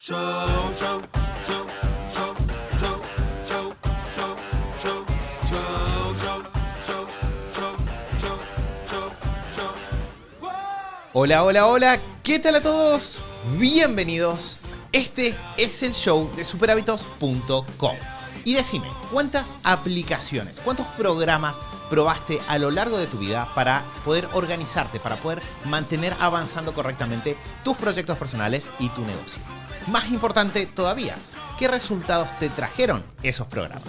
Show, show, show, show, show, show, show, show, show, show, show, show, show, show, show. Hola, hola, hola, ¿qué tal a todos? Bienvenidos. Este es el show de superhábitos.com. Y decime, ¿cuántas aplicaciones, cuántos programas probaste a lo largo de tu vida para poder organizarte, para poder mantener avanzando correctamente tus proyectos personales y tu negocio? Más importante todavía, ¿qué resultados te trajeron esos programas?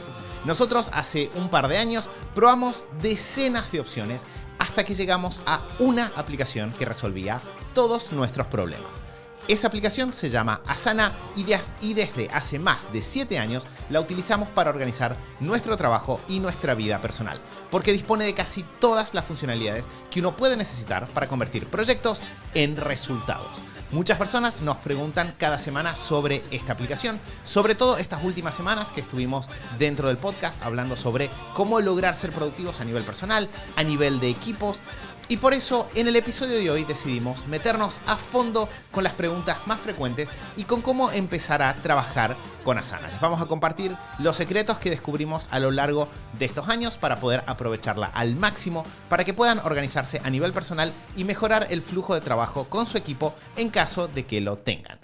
Nosotros hace un par de años probamos decenas de opciones hasta que llegamos a una aplicación que resolvía todos nuestros problemas. Esa aplicación se llama Asana y desde hace más de 7 años la utilizamos para organizar nuestro trabajo y nuestra vida personal, porque dispone de casi todas las funcionalidades que uno puede necesitar para convertir proyectos en resultados. Muchas personas nos preguntan cada semana sobre esta aplicación, sobre todo estas últimas semanas que estuvimos dentro del podcast hablando sobre cómo lograr ser productivos a nivel personal, a nivel de equipos. Y por eso en el episodio de hoy decidimos meternos a fondo con las preguntas más frecuentes y con cómo empezar a trabajar con Asana. Les vamos a compartir los secretos que descubrimos a lo largo de estos años para poder aprovecharla al máximo, para que puedan organizarse a nivel personal y mejorar el flujo de trabajo con su equipo en caso de que lo tengan.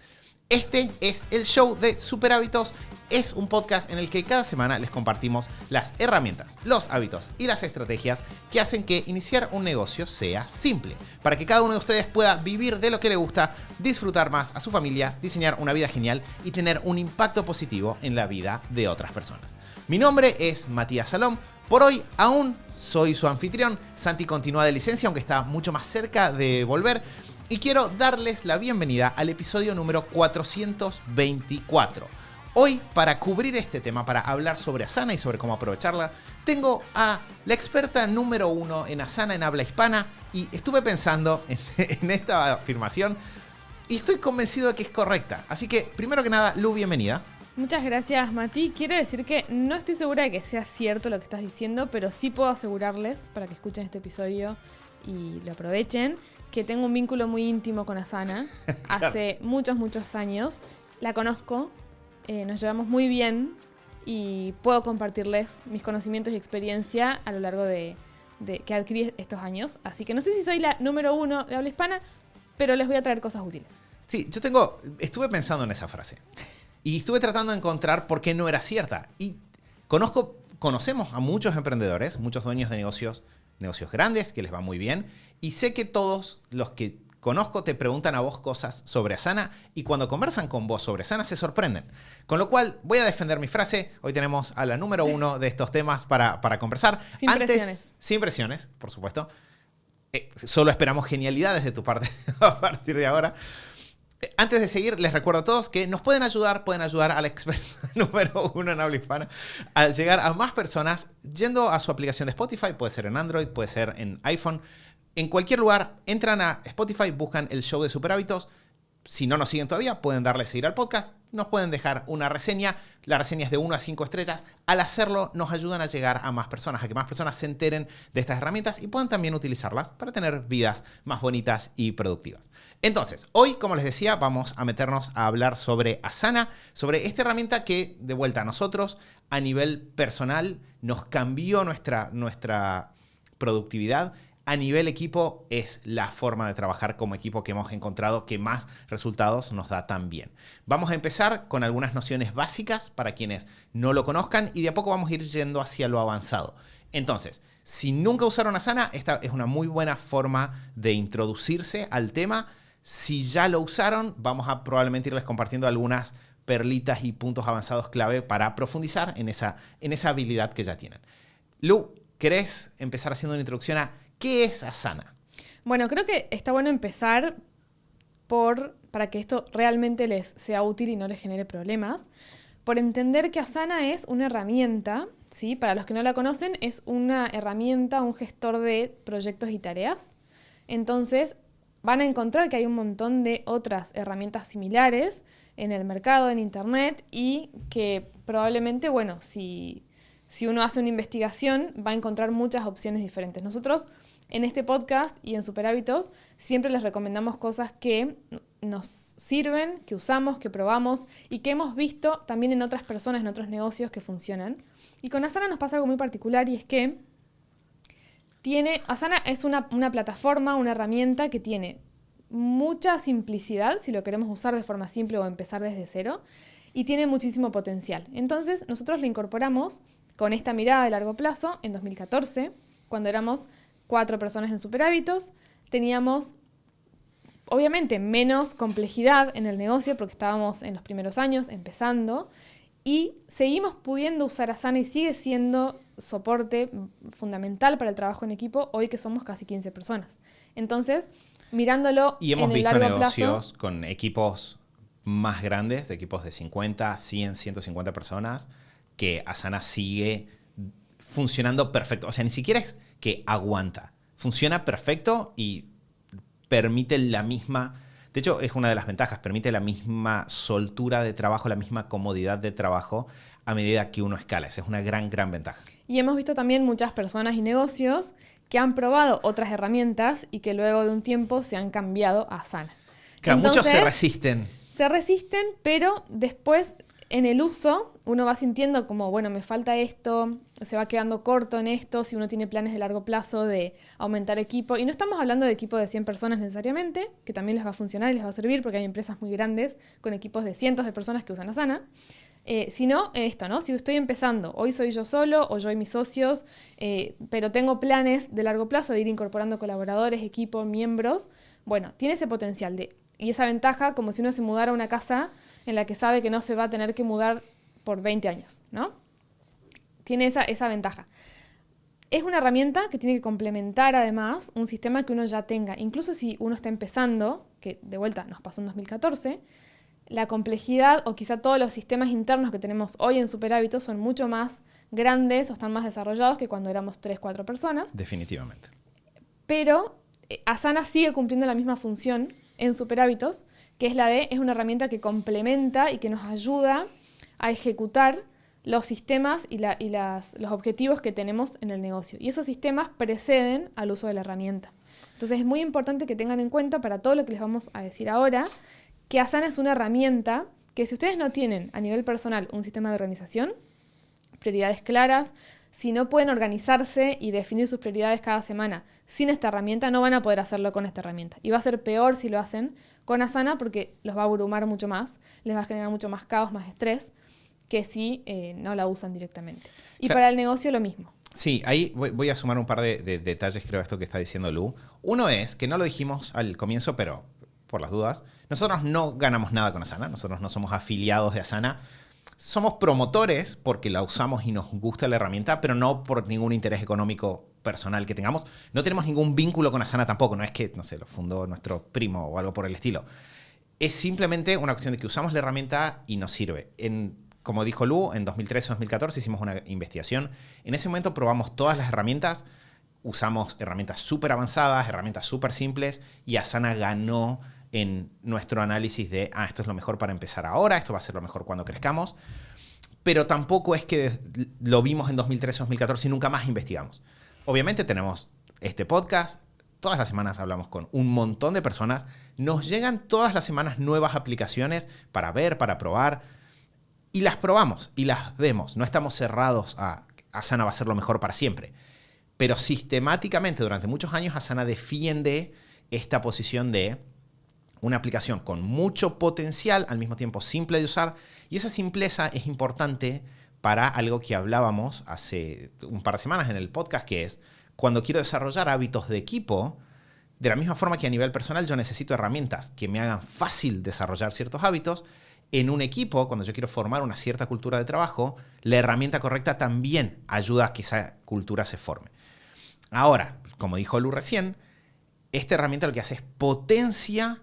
Este es el show de Super Hábitos. Es un podcast en el que cada semana les compartimos las herramientas, los hábitos y las estrategias que hacen que iniciar un negocio sea simple, para que cada uno de ustedes pueda vivir de lo que le gusta, disfrutar más a su familia, diseñar una vida genial y tener un impacto positivo en la vida de otras personas. Mi nombre es Matías Salom. Por hoy aún soy su anfitrión. Santi continúa de licencia, aunque está mucho más cerca de volver. Y quiero darles la bienvenida al episodio número 424. Hoy, para cubrir este tema, para hablar sobre Asana y sobre cómo aprovecharla, tengo a la experta número 1 en Asana en habla hispana. Y estuve pensando en esta afirmación y estoy convencido de que es correcta. Así que, primero que nada, Lu, bienvenida. Muchas gracias, Mati. Quiero decir que no estoy segura de que sea cierto lo que estás diciendo, pero sí puedo asegurarles, para que escuchen este episodio y lo aprovechen, que tengo un vínculo muy íntimo con Asana. Hace muchos años. La conozco, nos llevamos muy bien y puedo compartirles mis conocimientos y experiencia a lo largo de que adquirí estos años. Así que no sé si soy la número 1 de habla hispana, pero les voy a traer cosas útiles. Sí, estuve pensando en esa frase y estuve tratando de encontrar por qué no era cierta. Y conocemos a muchos emprendedores, muchos dueños de negocios grandes que les va muy bien. Y sé que todos los que conozco te preguntan a vos cosas sobre Asana y cuando conversan con vos sobre Asana se sorprenden. Con lo cual voy a defender mi frase. Hoy tenemos a la número 1 de estos temas para conversar. Sin presiones, por supuesto. Solo esperamos genialidades de tu parte a partir de ahora. Antes de seguir, les recuerdo a todos que nos pueden ayudar a la experta número 1 en habla hispana a llegar a más personas yendo a su aplicación de Spotify. Puede ser en Android, puede ser en iPhone. En cualquier lugar, entran a Spotify, buscan el show de Super Hábitos. Si no nos siguen todavía, pueden darle a seguir al podcast. Nos pueden dejar una reseña. La reseña es de 1 a 5 estrellas. Al hacerlo, nos ayudan a llegar a más personas, a que más personas se enteren de estas herramientas y puedan también utilizarlas para tener vidas más bonitas y productivas. Entonces, hoy, como les decía, vamos a meternos a hablar sobre Asana, sobre esta herramienta que, de vuelta a nosotros, a nivel personal, nos cambió nuestra productividad. A nivel equipo es la forma de trabajar como equipo que hemos encontrado que más resultados nos da también. Vamos a empezar con algunas nociones básicas para quienes no lo conozcan y de a poco vamos a ir yendo hacia lo avanzado. Entonces, si nunca usaron Asana, esta es una muy buena forma de introducirse al tema. Si ya lo usaron, vamos a probablemente irles compartiendo algunas perlitas y puntos avanzados clave para profundizar en esa habilidad que ya tienen. Lu, ¿querés empezar haciendo una introducción a qué es Asana? Bueno, creo que está bueno empezar para que esto realmente les sea útil y no les genere problemas, por entender que Asana es una herramienta, ¿sí? Para los que no la conocen, es una herramienta, un gestor de proyectos y tareas. Entonces, van a encontrar que hay un montón de otras herramientas similares en el mercado, en internet, y que probablemente, bueno, si uno hace una investigación, va a encontrar muchas opciones diferentes. Nosotros, en este podcast y en Super Hábitos, siempre les recomendamos cosas que nos sirven, que usamos, que probamos y que hemos visto también en otras personas, en otros negocios que funcionan. Y con Asana nos pasa algo muy particular y es que Asana es una plataforma, una herramienta que tiene mucha simplicidad, si lo queremos usar de forma simple o empezar desde cero, y tiene muchísimo potencial. Entonces, nosotros lo incorporamos con esta mirada de largo plazo en 2014, cuando éramos 4 personas en Super Hábitos. Teníamos, obviamente, menos complejidad en el negocio porque estábamos en los primeros años empezando y seguimos pudiendo usar Asana y sigue siendo soporte fundamental para el trabajo en equipo hoy que somos casi 15 personas. Entonces, mirándolo Y hemos en el visto largo negocios plazo, con equipos más grandes, equipos de 50, 100, 150 personas, que Asana sigue funcionando perfecto. O sea, ni siquiera es que aguanta. Funciona perfecto y permite la misma... De hecho, es una de las ventajas. Permite la misma soltura de trabajo, la misma comodidad de trabajo a medida que uno escala. Esa es una gran, gran ventaja. y hemos visto también muchas personas y negocios que han probado otras herramientas y que luego de un tiempo se han cambiado a Asana. Claro, muchos se Entonces, resisten. se resisten, pero después en el uso uno va sintiendo como, bueno, me falta esto, se va quedando corto en esto, si uno tiene planes de largo plazo de aumentar equipo. Y no estamos hablando de equipo de 100 personas necesariamente, que también les va a funcionar y les va a servir porque hay empresas muy grandes con equipos de cientos de personas que usan Asana. Sino esto, ¿no? Si estoy empezando, hoy soy yo solo o yo y mis socios, pero tengo planes de largo plazo de ir incorporando colaboradores, equipo, miembros, bueno, tiene ese potencial y esa ventaja como si uno se mudara a una casa en la que sabe que no se va a tener que mudar por 20 años, ¿no? Tiene esa ventaja. Es una herramienta que tiene que complementar además un sistema que uno ya tenga. Incluso si uno está empezando, que de vuelta nos pasó en 2014, la complejidad o quizá todos los sistemas internos que tenemos hoy en Super Hábitos son mucho más grandes o están más desarrollados que cuando éramos 3, 4 personas. Definitivamente. Pero Asana sigue cumpliendo la misma función en Super Hábitos, que es es una herramienta que complementa y que nos ayuda a ejecutar los sistemas y los objetivos que tenemos en el negocio. Y esos sistemas preceden al uso de la herramienta. Entonces es muy importante que tengan en cuenta para todo lo que les vamos a decir ahora, que Asana es una herramienta que si ustedes no tienen a nivel personal un sistema de organización, prioridades claras, si no pueden organizarse y definir sus prioridades cada semana sin esta herramienta, no van a poder hacerlo con esta herramienta. Y va a ser peor si lo hacen con Asana porque los va a abrumar mucho más, les va a generar mucho más caos, más estrés, que si no la usan directamente. Y Claro. para el negocio lo mismo. Sí, ahí voy a sumar un par de detalles, creo, a esto que está diciendo Lu. Uno es, que no lo dijimos al comienzo, pero por las dudas, nosotros no ganamos nada con Asana, nosotros no somos afiliados de Asana. Somos promotores porque la usamos y nos gusta la herramienta, pero no por ningún interés económico personal que tengamos. No tenemos ningún vínculo con Asana tampoco, no es que, no sé, lo fundó nuestro primo o algo por el estilo. Es simplemente una cuestión de que usamos la herramienta y nos sirve. Como dijo Lu, en 2013-2014 hicimos una investigación. En ese momento probamos todas las herramientas, usamos herramientas súper avanzadas, herramientas súper simples, y Asana ganó en nuestro análisis de, esto es lo mejor para empezar ahora, esto va a ser lo mejor cuando crezcamos. Pero tampoco es que lo vimos en 2013-2014 y nunca más investigamos. Obviamente tenemos este podcast, todas las semanas hablamos con un montón de personas, nos llegan todas las semanas nuevas aplicaciones para ver, para probar, y las probamos y las vemos. No estamos cerrados a Asana va a ser lo mejor para siempre. Pero sistemáticamente durante muchos años Asana defiende esta posición de una aplicación con mucho potencial, al mismo tiempo simple de usar, y esa simpleza es importante para algo que hablábamos hace un par de semanas en el podcast, que es cuando quiero desarrollar hábitos de equipo, de la misma forma que a nivel personal yo necesito herramientas que me hagan fácil desarrollar ciertos hábitos, en un equipo, cuando yo quiero formar una cierta cultura de trabajo, la herramienta correcta también ayuda a que esa cultura se forme. Ahora, como dijo Lu recién, esta herramienta lo que hace es potencia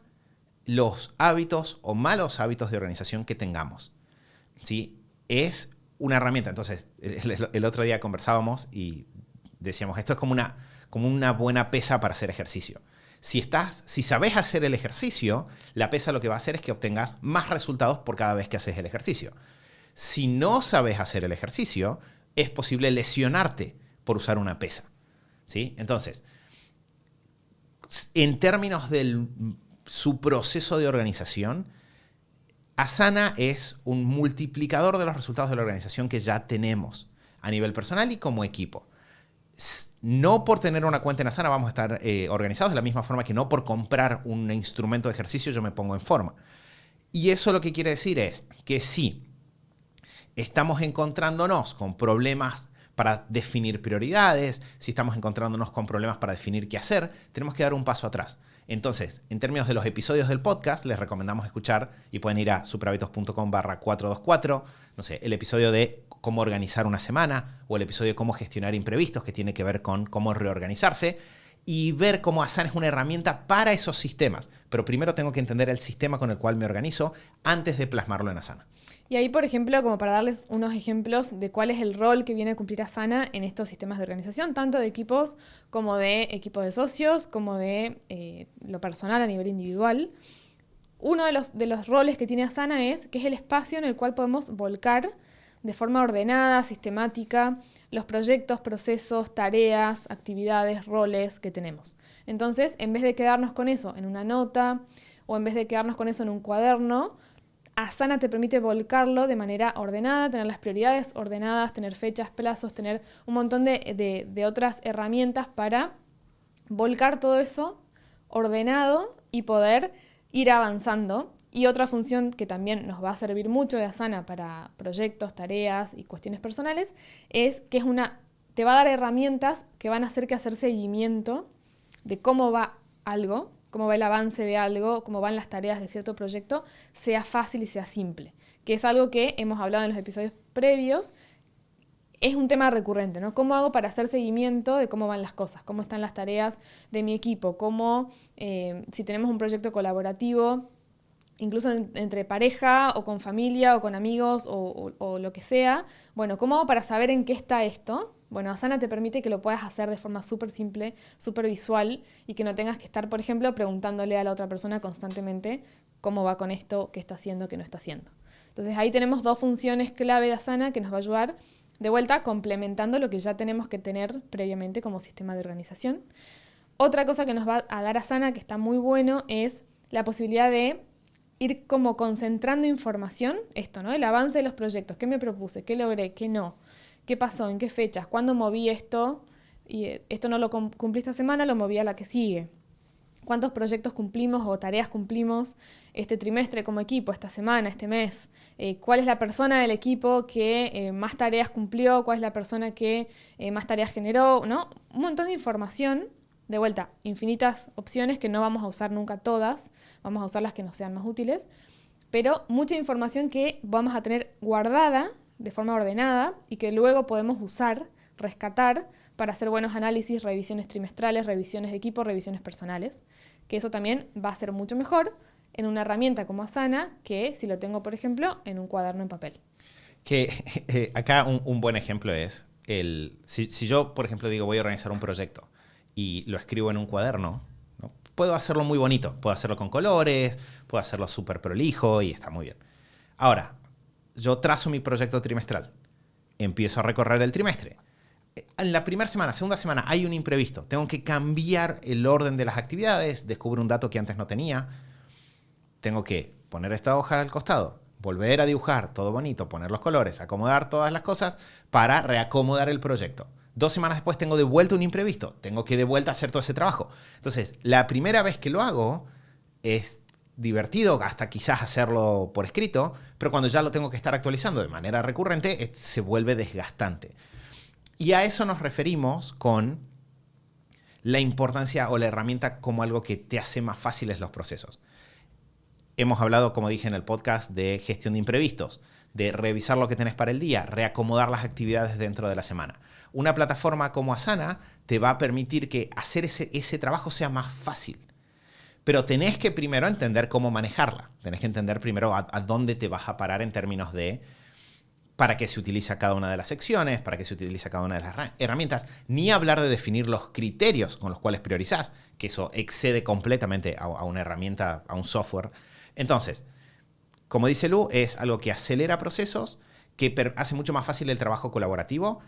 los hábitos o malos hábitos de organización que tengamos. ¿Sí? Es una herramienta. Entonces, el otro día conversábamos y decíamos, esto es como una buena pesa para hacer ejercicio. Si sabes hacer el ejercicio, la pesa lo que va a hacer es que obtengas más resultados por cada vez que haces el ejercicio. Si no sabes hacer el ejercicio, es posible lesionarte por usar una pesa. ¿Sí? Entonces, en términos del su proceso de organización, Asana es un multiplicador de los resultados de la organización que ya tenemos a nivel personal y como equipo. No por tener una cuenta en Asana vamos a estar organizados de la misma forma que no por comprar un instrumento de ejercicio yo me pongo en forma. Y eso lo que quiere decir es que si estamos encontrándonos con problemas para definir prioridades, si estamos encontrándonos con problemas para definir qué hacer, tenemos que dar un paso atrás. Entonces, en términos de los episodios del podcast, les recomendamos escuchar y pueden ir a superhabitos.com/424, no sé, el episodio de cómo organizar una semana o el episodio de cómo gestionar imprevistos, que tiene que ver con cómo reorganizarse y ver cómo Asana es una herramienta para esos sistemas. Pero primero tengo que entender el sistema con el cual me organizo antes de plasmarlo en Asana. Y ahí, por ejemplo, como para darles unos ejemplos de cuál es el rol que viene a cumplir Asana en estos sistemas de organización, tanto de equipos como de equipos de socios, como de lo personal a nivel individual. Uno de los roles que tiene Asana es que es el espacio en el cual podemos volcar de forma ordenada, sistemática, los proyectos, procesos, tareas, actividades, roles que tenemos. Entonces, en vez de quedarnos con eso en una nota o en vez de quedarnos con eso en un cuaderno, Asana te permite volcarlo de manera ordenada, tener las prioridades ordenadas, tener fechas, plazos, tener un montón de otras herramientas para volcar todo eso ordenado y poder ir avanzando. Y otra función que también nos va a servir mucho de Asana para proyectos, tareas y cuestiones personales es que te va a dar herramientas que van a hacer que hacer seguimiento de cómo va algo, cómo va el avance de algo, cómo van las tareas de cierto proyecto, sea fácil y sea simple. Que es algo que hemos hablado en los episodios previos. Es un tema recurrente, ¿no? ¿Cómo hago para hacer seguimiento de cómo van las cosas? ¿Cómo están las tareas de mi equipo? ¿Cómo, si tenemos un proyecto colaborativo, incluso entre pareja o con familia o con amigos o lo que sea, bueno, ¿cómo hago para saber en qué está esto? Bueno, Asana te permite que lo puedas hacer de forma súper simple, súper visual y que no tengas que estar, por ejemplo, preguntándole a la otra persona constantemente cómo va con esto, qué está haciendo, qué no está haciendo. Entonces ahí tenemos dos funciones clave de Asana que nos va a ayudar de vuelta complementando lo que ya tenemos que tener previamente como sistema de organización. Otra cosa que nos va a dar Asana que está muy bueno es la posibilidad de ir como concentrando información, esto, ¿no? El avance de los proyectos, qué me propuse, qué logré, qué no, qué pasó, en qué fechas, cuándo moví esto, y esto no lo cumplí esta semana, lo moví a la que sigue. ¿Cuántos proyectos cumplimos o tareas cumplimos este trimestre como equipo, esta semana, este mes? ¿Cuál es la persona del equipo que más tareas cumplió? ¿Cuál es la persona que más tareas generó? ¿No? Un montón de información. De vuelta, infinitas opciones que no vamos a usar nunca todas, vamos a usar las que nos sean más útiles, pero mucha información que vamos a tener guardada de forma ordenada y que luego podemos usar, rescatar para hacer buenos análisis, revisiones trimestrales, revisiones de equipo, revisiones personales, que eso también va a ser mucho mejor en una herramienta como Asana que si lo tengo, por ejemplo, en un cuaderno en papel. Que acá un buen ejemplo es, si yo, por ejemplo, digo voy a organizar un proyecto, y lo escribo en un cuaderno, ¿no? Puedo hacerlo muy bonito, puedo hacerlo con colores, puedo hacerlo súper prolijo y está muy bien. Ahora, yo trazo mi proyecto trimestral, empiezo a recorrer el trimestre. En la primera semana, segunda semana, hay un imprevisto. Tengo que cambiar el orden de las actividades, descubro un dato que antes no tenía. Tengo que poner esta hoja al costado, volver a dibujar todo bonito, poner los colores, acomodar todas las cosas para reacomodar el proyecto. 2 semanas después tengo de vuelta un imprevisto. Tengo que de vuelta hacer todo ese trabajo. Entonces, la primera vez que lo hago es divertido, hasta quizás hacerlo por escrito, pero cuando ya lo tengo que estar actualizando de manera recurrente, se vuelve desgastante. Y a eso nos referimos con la importancia o la herramienta como algo que te hace más fáciles los procesos. Hemos hablado, como dije en el podcast, de gestión de imprevistos, de revisar lo que tenés para el día, reacomodar las actividades dentro de la semana. Una plataforma como Asana te va a permitir que hacer ese trabajo sea más fácil. Pero tenés que primero entender cómo manejarla. Tenés que entender primero a dónde te vas a parar en términos de para qué se utiliza cada una de las secciones, para qué se utiliza cada una de las herramientas. Ni hablar de definir los criterios con los cuales priorizás, que eso excede completamente a una herramienta, a un software. Entonces, como dice Lu, es algo que acelera procesos, que hace mucho más fácil el trabajo colaborativo.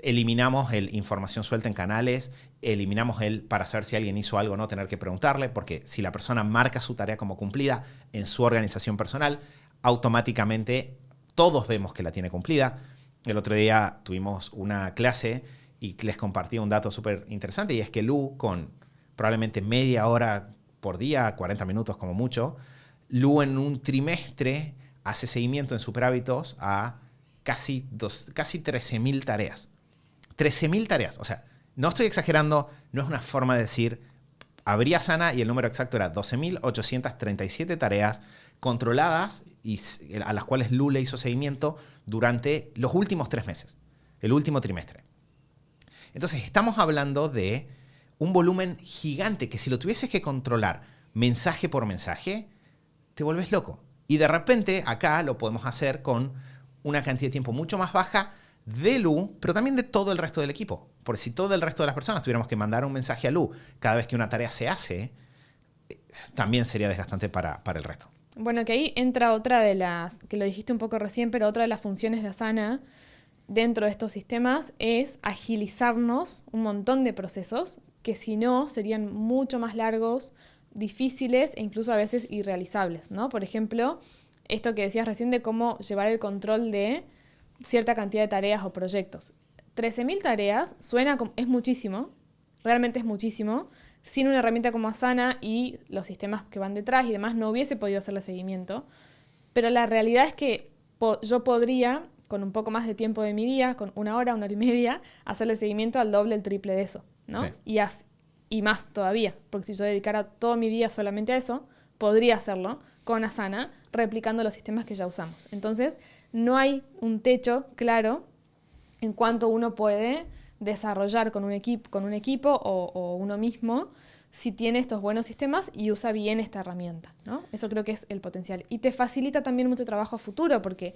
eliminamos el información suelta en canales, eliminamos el para saber si alguien hizo algo o no tener que preguntarle, porque si la persona marca su tarea como cumplida en su organización personal, automáticamente todos vemos que la tiene cumplida. El otro día tuvimos una clase y les compartí un dato súper interesante, y es que Lu, con probablemente media hora por día, 40 minutos como mucho, Lu en un trimestre hace seguimiento en Superhábitos a casi 13.000 tareas. 13.000 tareas. O sea, no estoy exagerando, no es una forma de decir, abrí Asana y el número exacto era 12.837 tareas controladas y a las cuales Lu le hizo seguimiento durante los últimos 3 meses, el último trimestre. Entonces, estamos hablando de un volumen gigante que si lo tuvieses que controlar mensaje por mensaje, te vuelves loco. Y de repente acá lo podemos hacer con una cantidad de tiempo mucho más baja de Lu, pero también de todo el resto del equipo. Porque si todo el resto de las personas tuviéramos que mandar un mensaje a Lu cada vez que una tarea se hace, también sería desgastante para el resto. Bueno, que ahí entra otra de las, que lo dijiste un poco recién, pero otra de las funciones de Asana dentro de estos sistemas es agilizarnos un montón de procesos que si no serían mucho más largos, difíciles e incluso a veces irrealizables, ¿no? Por ejemplo, esto que decías recién de cómo llevar el control de cierta cantidad de tareas o proyectos. 13.000 tareas suena como, es muchísimo, realmente es muchísimo. Sin una herramienta como Asana y los sistemas que van detrás y demás, no hubiese podido hacerle seguimiento. Pero la realidad es que yo podría, con un poco más de tiempo de mi día, con una hora y media, hacerle seguimiento al doble, el triple de eso, ¿no? Sí. Y más todavía, porque si yo dedicara todo mi día solamente a eso, podría hacerlo con Asana, replicando los sistemas que ya usamos. Entonces, no hay un techo claro en cuanto uno puede desarrollar con un equipo o uno mismo si tiene estos buenos sistemas y usa bien esta herramienta, ¿no? Eso creo que es el potencial. Y te facilita también mucho trabajo a futuro, porque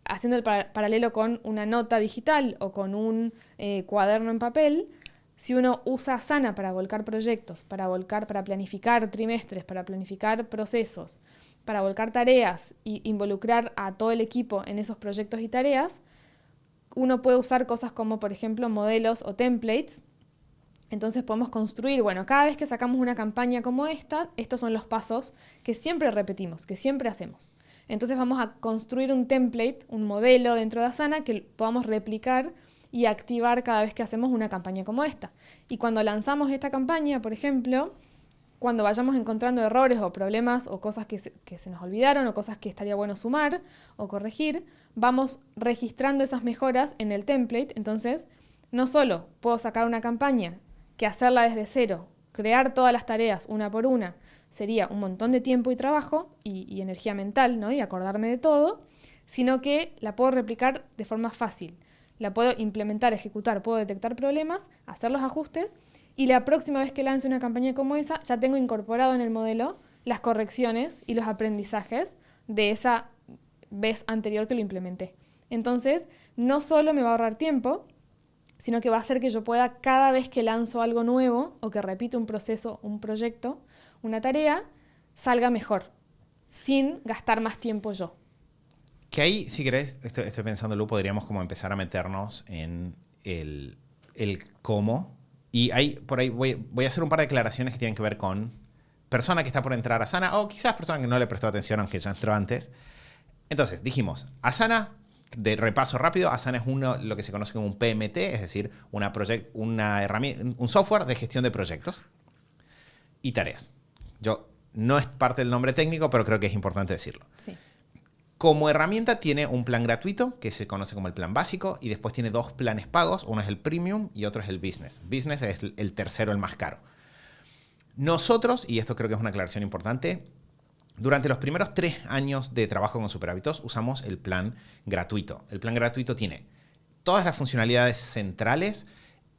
haciendo el paralelo con una nota digital o con un cuaderno en papel, si uno usa Asana para volcar proyectos, para planificar trimestres, para planificar procesos, para volcar tareas e involucrar a todo el equipo en esos proyectos y tareas, uno puede usar cosas como, por ejemplo, modelos o templates. Entonces podemos construir, bueno, cada vez que sacamos una campaña como esta, estos son los pasos que siempre repetimos, que siempre hacemos. Entonces vamos a construir un template, un modelo dentro de Asana que podamos replicar y activar cada vez que hacemos una campaña como esta. Y cuando lanzamos esta campaña, por ejemplo, cuando vayamos encontrando errores o problemas o cosas que se nos olvidaron o cosas que estaría bueno sumar o corregir, vamos registrando esas mejoras en el template. Entonces, no solo puedo sacar una campaña, que hacerla desde cero, crear todas las tareas una por una, sería un montón de tiempo y trabajo y energía mental, ¿no? Y acordarme de todo, sino que la puedo replicar de forma fácil. La puedo implementar, ejecutar, puedo detectar problemas, hacer los ajustes, y la próxima vez que lance una campaña como esa, ya tengo incorporado en el modelo las correcciones y los aprendizajes de esa vez anterior que lo implementé. Entonces, no solo me va a ahorrar tiempo, sino que va a hacer que yo pueda, cada vez que lanzo algo nuevo o que repito un proceso, un proyecto, una tarea, salga mejor, sin gastar más tiempo yo. Que ahí, si querés, estoy pensando, Lu, podríamos como empezar a meternos en el cómo. Y ahí, por ahí voy a hacer un par de declaraciones que tienen que ver con persona que está por entrar a Asana o quizás persona que no le prestó atención aunque ya entró antes. Entonces, dijimos, Asana, de repaso rápido, Asana es lo que se conoce como un PMT, es decir, una herramienta, un software de gestión de proyectos y tareas. No es parte del nombre técnico, pero creo que es importante decirlo. Sí. Como herramienta tiene un plan gratuito, que se conoce como el plan básico, y después tiene 2 planes pagos, uno es el Premium y otro es el Business. Business es el tercero, el más caro. Nosotros, y esto creo que es una aclaración importante, durante los primeros 3 años de trabajo con Superhábitos usamos el plan gratuito. El plan gratuito tiene todas las funcionalidades centrales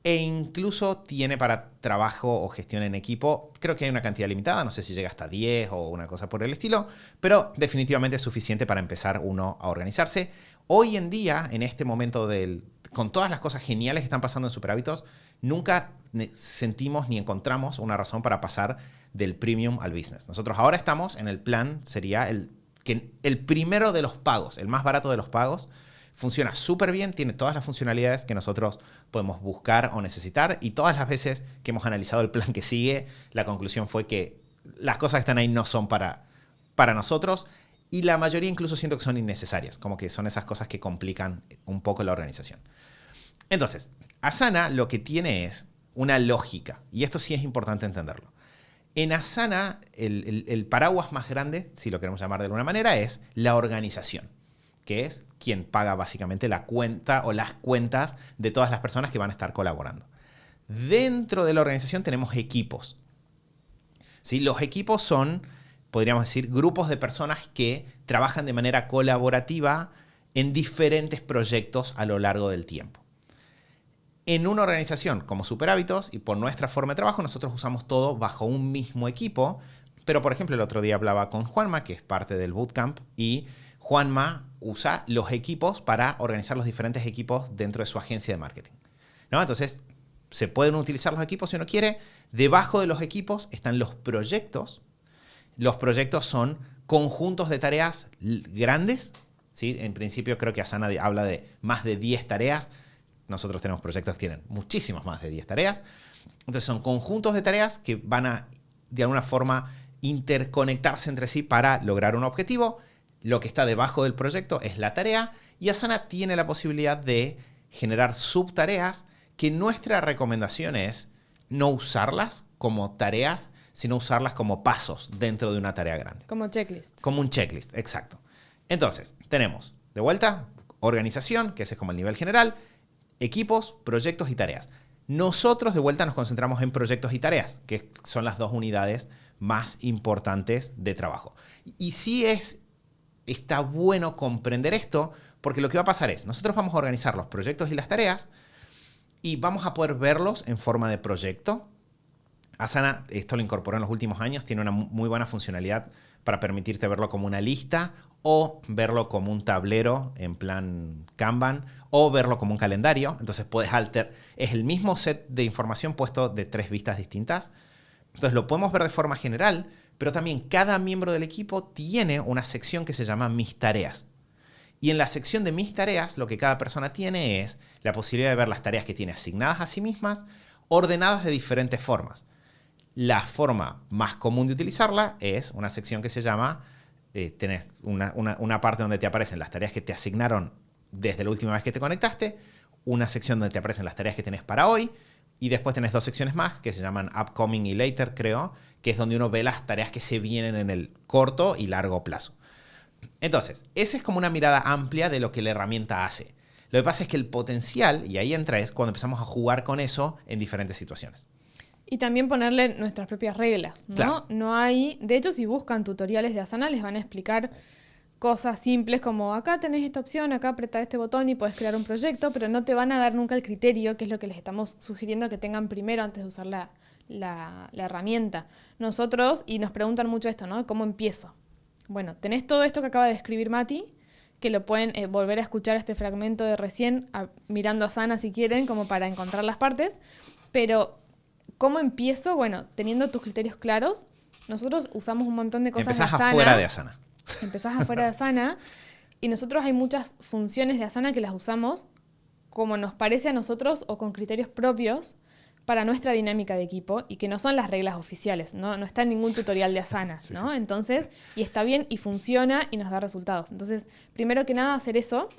e incluso tiene para trabajo o gestión en equipo, creo que hay una cantidad limitada, no sé si llega hasta 10 o una cosa por el estilo, pero definitivamente es suficiente para empezar uno a organizarse. Hoy en día, en este momento con todas las cosas geniales que están pasando en Superhábitos, nunca sentimos ni encontramos una razón para pasar del Premium al Business. Nosotros ahora estamos en el plan, sería el primero de los pagos, el más barato de los pagos, Funciona súper bien, tiene todas las funcionalidades que nosotros podemos buscar o necesitar, y todas las veces que hemos analizado el plan que sigue, la conclusión fue que las cosas que están ahí no son para nosotros, y la mayoría incluso siento que son innecesarias, como que son esas cosas que complican un poco la organización. Entonces, Asana lo que tiene es una lógica, y esto sí es importante entenderlo. En Asana, el paraguas más grande, si lo queremos llamar de alguna manera, es la organización, que es quien paga básicamente la cuenta o las cuentas de todas las personas que van a estar colaborando. Dentro de la organización tenemos equipos. ¿Sí? Los equipos son, podríamos decir, grupos de personas que trabajan de manera colaborativa en diferentes proyectos a lo largo del tiempo. En una organización como Superhábitos y por nuestra forma de trabajo, nosotros usamos todo bajo un mismo equipo. Pero, por ejemplo, el otro día hablaba con Juanma, que es parte del bootcamp, y Juanma usa los equipos para organizar los diferentes equipos dentro de su agencia de marketing, ¿no? Entonces, se pueden utilizar los equipos si uno quiere. Debajo de los equipos están los proyectos. Los proyectos son conjuntos de tareas grandes, ¿sí? En principio creo que Asana habla de más de 10 tareas. Nosotros tenemos proyectos que tienen muchísimas más de 10 tareas. Entonces son conjuntos de tareas que van a, de alguna forma, interconectarse entre sí para lograr un objetivo. Lo que está debajo del proyecto es la tarea, y Asana tiene la posibilidad de generar subtareas, que nuestra recomendación es no usarlas como tareas, sino usarlas como pasos dentro de una tarea grande. Como checklist. Como un checklist, exacto. Entonces, tenemos, de vuelta, organización, que ese es como el nivel general, equipos, proyectos y tareas. Nosotros, de vuelta, nos concentramos en proyectos y tareas, que son las dos unidades más importantes de trabajo. Y sí está bueno comprender esto, porque lo que va a pasar es, nosotros vamos a organizar los proyectos y las tareas, y vamos a poder verlos en forma de proyecto. Asana, esto lo incorporó en los últimos años, tiene una muy buena funcionalidad para permitirte verlo como una lista, o verlo como un tablero en plan Kanban, o verlo como un calendario. Entonces puedes es el mismo set de información puesto de 3 vistas distintas. Entonces lo podemos ver de forma general, pero también cada miembro del equipo tiene una sección que se llama Mis Tareas. Y en la sección de Mis Tareas, lo que cada persona tiene es la posibilidad de ver las tareas que tiene asignadas a sí mismas, ordenadas de diferentes formas. La forma más común de utilizarla es una sección que se llama, tenés una parte donde te aparecen las tareas que te asignaron desde la última vez que te conectaste, una sección donde te aparecen las tareas que tenés para hoy, y después tenés 2 secciones más que se llaman Upcoming y Later, creo, que es donde uno ve las tareas que se vienen en el corto y largo plazo. Entonces, esa es como una mirada amplia de lo que la herramienta hace. Lo que pasa es que el potencial, y ahí entra, es cuando empezamos a jugar con eso en diferentes situaciones. Y también ponerle nuestras propias reglas, ¿no? Claro. No hay, de hecho, si buscan tutoriales de Asana, les van a explicar cosas simples como acá tenés esta opción, acá apretá este botón y podés crear un proyecto, pero no te van a dar nunca el criterio, que es lo que les estamos sugiriendo que tengan primero antes de usar la herramienta. Nosotros, y nos preguntan mucho esto, ¿no? ¿Cómo empiezo? Bueno, tenés todo esto que acaba de escribir Mati, que lo pueden volver a escuchar este fragmento de recién, mirando Asana si quieren, como para encontrar las partes, pero ¿cómo empiezo? Bueno, teniendo tus criterios claros. Nosotros usamos un montón de cosas Empezás de Asana. afuera de Asana. Empezás afuera de Asana. Y nosotros hay muchas funciones de Asana que las usamos como nos parece a nosotros o con criterios propios para nuestra dinámica de equipo y que no son las reglas oficiales, no está en ningún tutorial de Asana, Sí, ¿no? sí. Entonces, y está bien y funciona y nos da resultados. Entonces, primero que nada, hacer eso,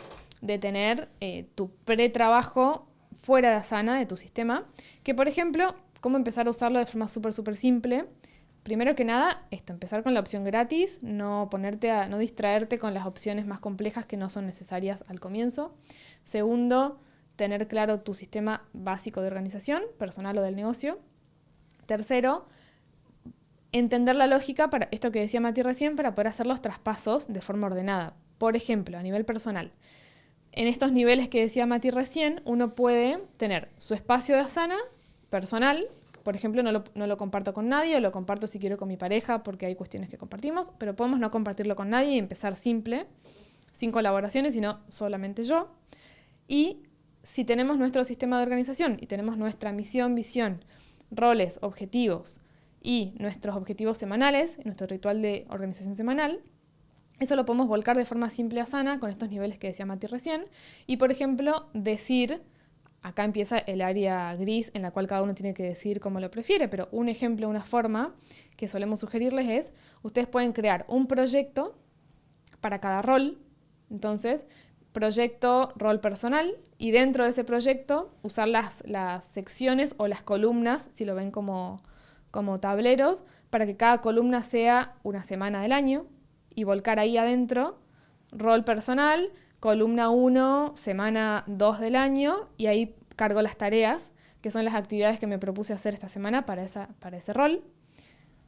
de tener tu pretrabajo fuera de Asana, de tu sistema, que por ejemplo, cómo empezar a usarlo de forma súper simple. Primero que nada, empezar con la opción gratis, no distraerte con las opciones más complejas que no son necesarias al comienzo. Segundo, tener claro tu sistema básico de organización, personal o del negocio. Tercero, entender la lógica, para esto que decía Mati recién, para poder hacer los traspasos de forma ordenada. Por ejemplo, a nivel personal. En estos niveles que decía Mati recién, uno puede tener su espacio de Asana personal. Por ejemplo, no lo comparto con nadie, o lo comparto si quiero con mi pareja porque hay cuestiones que compartimos, pero podemos no compartirlo con nadie y empezar simple, sin colaboraciones, sino solamente yo. Y si tenemos nuestro sistema de organización y tenemos nuestra misión, visión, roles, objetivos y nuestros objetivos semanales, nuestro ritual de organización semanal, Eso lo podemos volcar de forma simple a Asana con estos niveles que decía Mati recién. Y, por ejemplo, decir, acá empieza el área gris en la cual cada uno tiene que decidir cómo lo prefiere, pero un ejemplo, una forma que solemos sugerirles es, ustedes pueden crear un proyecto para cada rol. Entonces, proyecto, rol personal, y dentro de ese proyecto usar las secciones o las columnas, si lo ven como tableros, para que cada columna sea una semana del año, y volcar ahí adentro rol personal, columna 1, semana 2 del año, y ahí cargo las tareas, que son las actividades que me propuse hacer esta semana para ese rol.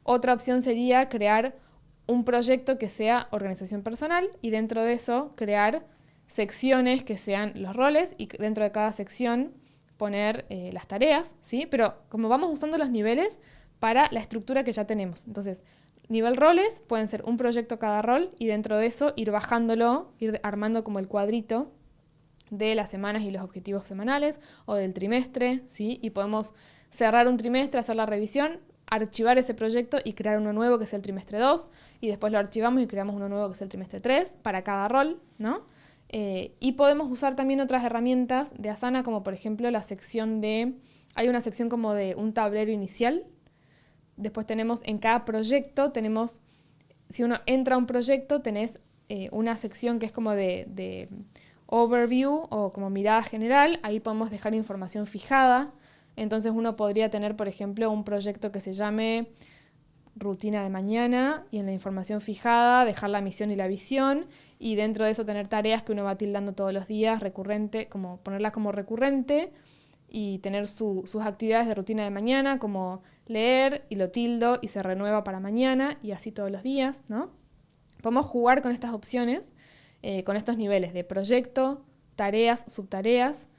Otra opción sería crear un proyecto que sea organización personal, y dentro de eso crear secciones que sean los roles, y dentro de cada sección poner las tareas, ¿sí? Pero como vamos usando los niveles para la estructura que ya tenemos. Entonces, nivel roles pueden ser un proyecto cada rol, y dentro de eso ir bajándolo, ir armando como el cuadrito de las semanas y los objetivos semanales o del trimestre, ¿sí? Y podemos cerrar un trimestre, hacer la revisión, archivar ese proyecto y crear uno nuevo que es el trimestre 2, y después lo archivamos y creamos uno nuevo que es el trimestre 3 para cada rol, ¿no? Y podemos usar también otras herramientas de Asana, como por ejemplo la sección hay una sección como de un tablero inicial. Después tenemos en cada proyecto, si uno entra a un proyecto, tenés una sección que es como de overview o como mirada general. Ahí podemos dejar información fijada. Entonces uno podría tener, por ejemplo, un proyecto que se llame rutina de mañana, y en la información fijada dejar la misión y la visión, y dentro de eso tener tareas que uno va tildando todos los días, recurrente, como ponerlas como recurrente, y tener sus actividades de rutina de mañana, como leer, y lo tildo y se renueva para mañana, y así todos los días, ¿no? Podemos jugar con estas opciones, con estos niveles de proyecto, tareas, subtareas,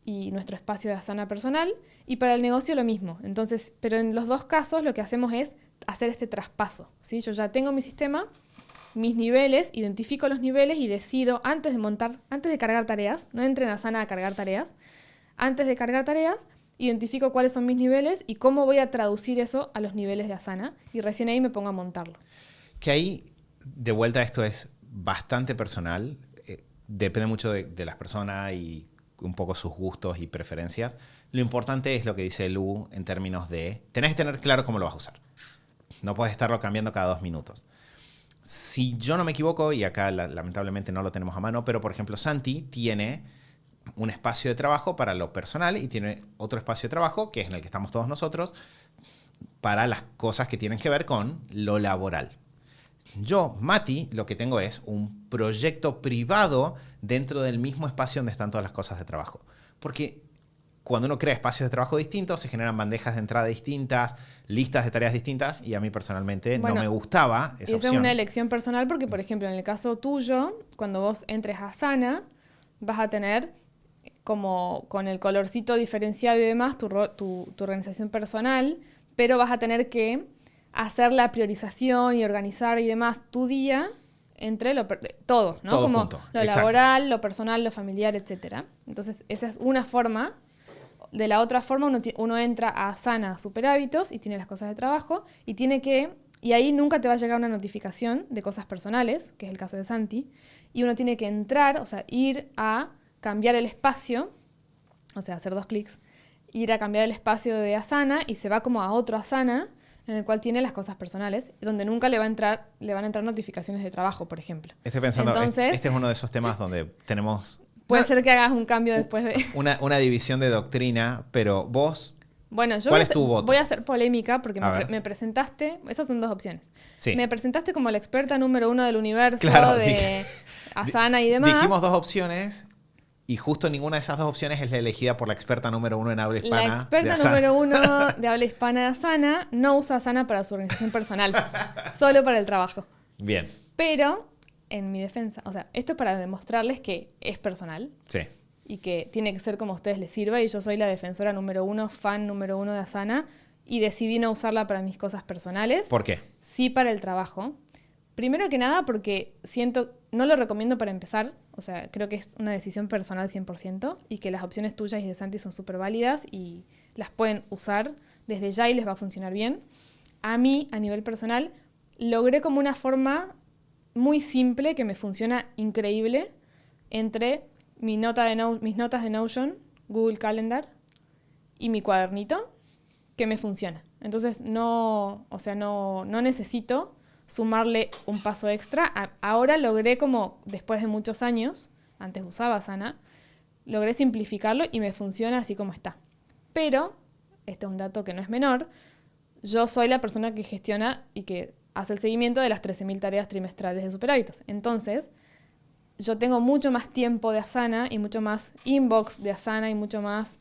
y nuestro espacio de Asana personal, y para el negocio lo mismo. Entonces, pero en los dos casos lo que hacemos es hacer este traspaso, ¿sí? Yo ya tengo mi sistema, mis niveles, identifico los niveles y decido antes de cargar tareas, no entren a Asana a cargar tareas, antes de cargar tareas, identifico cuáles son mis niveles y cómo voy a traducir eso a los niveles de Asana, y recién ahí me pongo a montarlo. Que ahí, de vuelta, esto es bastante personal, depende mucho de las personas y un poco sus gustos y preferencias. Lo importante es lo que dice Lu en términos de, tenés que tener claro cómo lo vas a usar. No puedes estarlo cambiando cada 2 minutos. Si yo no me equivoco, y acá lamentablemente no lo tenemos a mano, pero por ejemplo Santi tiene un espacio de trabajo para lo personal y tiene otro espacio de trabajo, que es en el que estamos todos nosotros, para las cosas que tienen que ver con lo laboral. Yo, Mati, lo que tengo es un proyecto privado dentro del mismo espacio donde están todas las cosas de trabajo. Porque cuando uno crea espacios de trabajo distintos, se generan bandejas de entrada distintas, listas de tareas distintas, y a mí personalmente no me gustaba esa opción. Esa es una elección personal porque, por ejemplo, en el caso tuyo, cuando vos entres a Asana, vas a tener como con el colorcito diferenciado y demás tu organización personal, pero vas a tener que hacer la priorización y organizar y demás tu día entre todo, ¿no? Todo como junto. lo Exacto. laboral, lo personal, lo familiar, etc. Entonces, esa es una forma. De la otra forma, uno entra a Asana Super Hábitos y tiene las cosas de trabajo y ahí nunca te va a llegar una notificación de cosas personales, que es el caso de Santi, y uno tiene que entrar, o sea, ir a cambiar el espacio, o sea, hacer 2 clics, ir a cambiar el espacio de Asana y se va como a otro Asana en el cual tiene las cosas personales, donde nunca le van a entrar notificaciones de trabajo, por ejemplo. Estoy pensando, entonces, este es uno de esos temas donde tenemos... Puede ser que hagas un cambio después de... Una división de doctrina, pero vos... Bueno, yo ¿Cuál es tu voto? voy a hacer polémica porque Me presentaste... Esas son 2 opciones. Sí. Me presentaste como la experta número 1 del universo, Claro, de Asana y demás. Dijimos 2 opciones y justo ninguna de esas 2 opciones es la elegida por la experta número 1 en habla hispana. La experta número 1 de habla hispana de Asana no usa Asana para su organización personal, solo para el trabajo. Bien. Pero, en mi defensa, o sea, esto es para demostrarles que es personal. Sí. Y que tiene que ser como a ustedes les sirva, y yo soy la defensora número 1, fan número 1 de Asana, y decidí no usarla para mis cosas personales. ¿Por qué? Sí para el trabajo. Primero que nada porque no lo recomiendo para empezar, o sea, creo que es una decisión personal 100%, y que las opciones tuyas y de Santi son súper válidas y las pueden usar desde ya y les va a funcionar bien. A mí, a nivel personal, logré como una forma muy simple que me funciona increíble entre mis notas de Notion, Google Calendar y mi cuadernito, que me funciona. Entonces no necesito sumarle un paso extra. Ahora logré, como después de muchos años, antes usaba Asana, logré simplificarlo y me funciona así como está. Pero, este es un dato que no es menor, yo soy la persona que gestiona y que hace el seguimiento de las 13.000 tareas trimestrales de Super Hábitos. Entonces, yo tengo mucho más tiempo de Asana y mucho más inbox de Asana y mucho más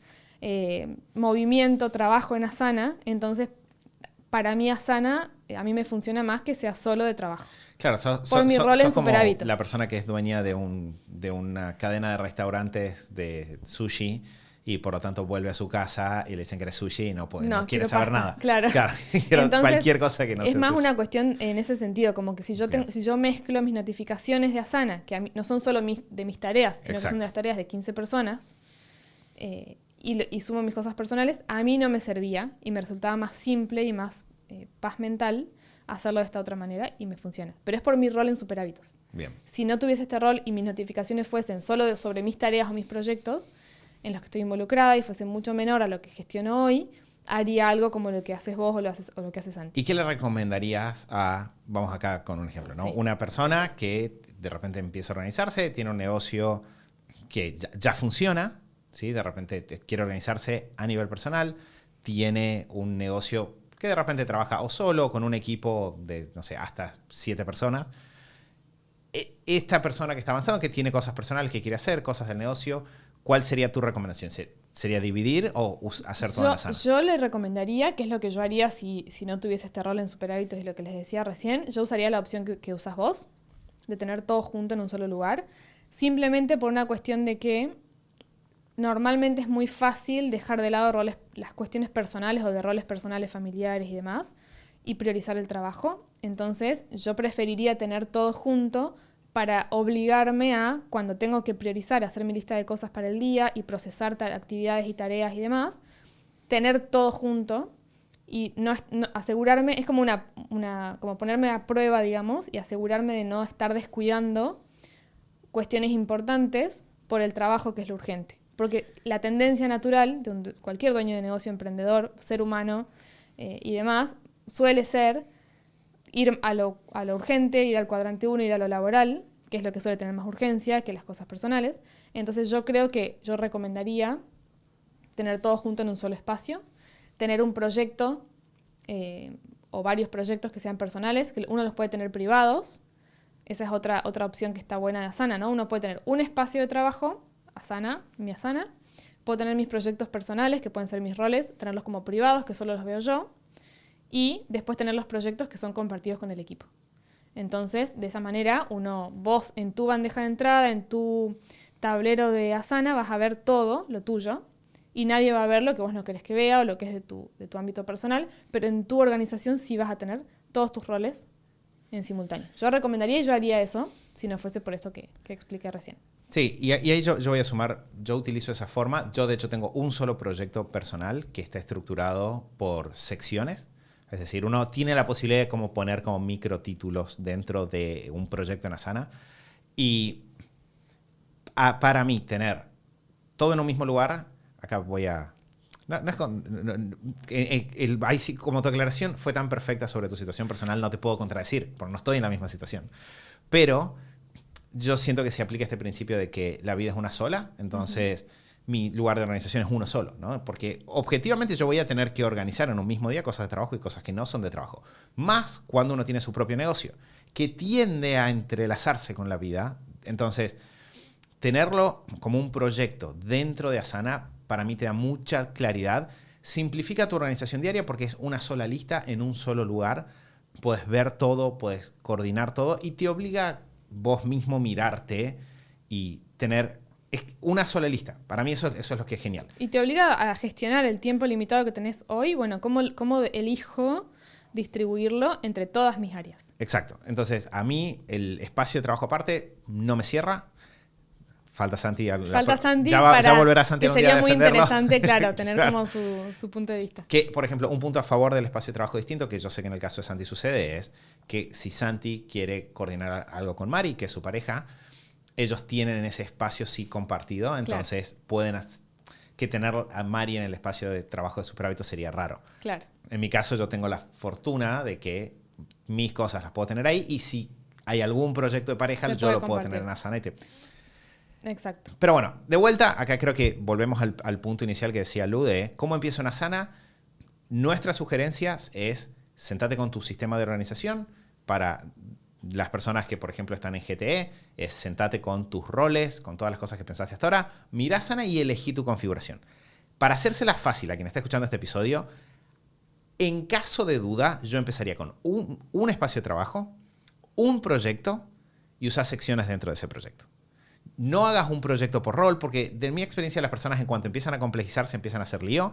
movimiento, trabajo en Asana. Entonces, para mí Asana, a mí me funciona más que sea solo de trabajo. Claro, por mi rol en como Super Hábitos. la persona que es dueña de una cadena de restaurantes de sushi y por lo tanto vuelve a su casa y le dicen que eres sushi y no quiere saber pasta, nada. Claro. Entonces, cualquier cosa que no sea es más sushi. una cuestión en ese sentido, como que si yo mezclo mis notificaciones de Asana, que a mí no son solo de mis tareas, sino que son de las tareas de 15 personas, y sumo mis cosas personales, a mí no me servía y me resultaba más simple y más paz mental hacerlo de esta otra manera y me funciona. Pero es por mi rol en Super Hábitos. Bien. Si no tuviese este rol y mis notificaciones fuesen solo sobre mis tareas o mis proyectos en los que estoy involucrada y fuesen mucho menor a lo que gestiono hoy, haría algo como lo que haces vos o lo que haces Santi. ¿Y qué le recomendarías vamos acá con un ejemplo, ¿no? Sí. Una persona que de repente empieza a organizarse, tiene un negocio que ya funciona, ¿sí? De repente quiere organizarse a nivel personal, tiene un negocio que de repente trabaja o solo, con un equipo de, no sé, hasta 7 personas. Esta persona que está avanzando, que tiene cosas personales que quiere hacer, cosas del negocio, ¿cuál sería tu recomendación? ¿Sería dividir o hacer toda la Asana? Yo le recomendaría, que es lo que yo haría si no tuviese este rol en Super Hábitos y lo que les decía recién, yo usaría la opción que usas vos, de tener todo junto en un solo lugar, simplemente por una cuestión de que normalmente es muy fácil dejar de lado las cuestiones personales o de roles personales, familiares y demás, y priorizar el trabajo. Entonces, yo preferiría tener todo junto para obligarme a, cuando tengo que priorizar, hacer mi lista de cosas para el día y procesar actividades y tareas y demás, tener todo junto y no asegurarme, es como como ponerme a prueba, digamos, y asegurarme de no estar descuidando cuestiones importantes por el trabajo que es lo urgente. Porque la tendencia natural de cualquier dueño de negocio, emprendedor, ser humano y demás, suele ser ir a lo urgente, ir al cuadrante 1, ir a lo laboral, que es lo que suele tener más urgencia que las cosas personales. Entonces yo creo que yo recomendaría tener todo junto en un solo espacio, tener un proyecto o varios proyectos que sean personales, que uno los puede tener privados. Esa es otra opción que está buena de Asana, ¿no? Uno puede tener un espacio de trabajo, Asana, mi Asana. Puedo tener mis proyectos personales, que pueden ser mis roles, tenerlos como privados, que solo los veo yo. Y después tener los proyectos que son compartidos con el equipo. Entonces, de esa manera, vos en tu bandeja de entrada, en tu tablero de Asana, vas a ver todo lo tuyo. Y nadie va a ver lo que vos no querés que vea o lo que es de tu ámbito personal. Pero en tu organización sí vas a tener todos tus roles en simultáneo. Yo recomendaría y yo haría eso, si no fuese por esto que expliqué recién. Sí, y ahí yo voy a sumar, yo utilizo esa forma. Yo de hecho tengo un solo proyecto personal que está estructurado por secciones. Es decir, uno tiene la posibilidad de poner como microtítulos dentro de un proyecto en Asana. Y para mí tener todo en un mismo lugar, acá voy a... como tu aclaración fue tan perfecta sobre tu situación personal, no te puedo contradecir, porque no estoy en la misma situación. Pero yo siento que se aplica este principio de que la vida es una sola, entonces mi lugar de organización es uno solo, ¿no? Porque objetivamente yo voy a tener que organizar en un mismo día cosas de trabajo y cosas que no son de trabajo. Más cuando uno tiene su propio negocio, que tiende a entrelazarse con la vida. Entonces, tenerlo como un proyecto dentro de Asana, para mí te da mucha claridad. Simplifica tu organización diaria porque es una sola lista en un solo lugar. Puedes ver todo, puedes coordinar todo y te obliga vos mismo mirarte y tener una sola lista. Para mí eso es lo que es genial. Y te obliga a gestionar el tiempo limitado que tenés hoy. Bueno, ¿cómo elijo distribuirlo entre todas mis áreas? Exacto. Entonces, a mí el espacio de trabajo aparte no me cierra. Falta Santi. Ya volverá Santi algún día a defenderlo. Sería muy interesante, claro, tener como su punto de vista. Que, por ejemplo, un punto a favor del espacio de trabajo distinto, que yo sé que en el caso de Santi sucede, es que si Santi quiere coordinar algo con Mari, que es su pareja, ellos tienen ese espacio sí compartido, entonces pueden... que tener a Mari en el espacio de trabajo de Super Hábitos sería raro. Claro. En mi caso yo tengo la fortuna de que mis cosas las puedo tener ahí y si hay algún proyecto de pareja yo lo puedo tener en Asana. Exacto. Pero bueno, de vuelta, acá creo que volvemos al punto inicial que decía Lu de cómo empiezo en Asana. Nuestras sugerencias es sentate con tu sistema de organización. Para las personas que, por ejemplo, están en GTE, es sentate con tus roles, con todas las cosas que pensaste hasta ahora, mira Asana y elegí tu configuración. Para hacérsela fácil a quien está escuchando este episodio, en caso de duda, yo empezaría con un espacio de trabajo, un proyecto y usar secciones dentro de ese proyecto. No hagas un proyecto por rol, porque de mi experiencia las personas en cuanto empiezan a complejizar se empiezan a hacer lío.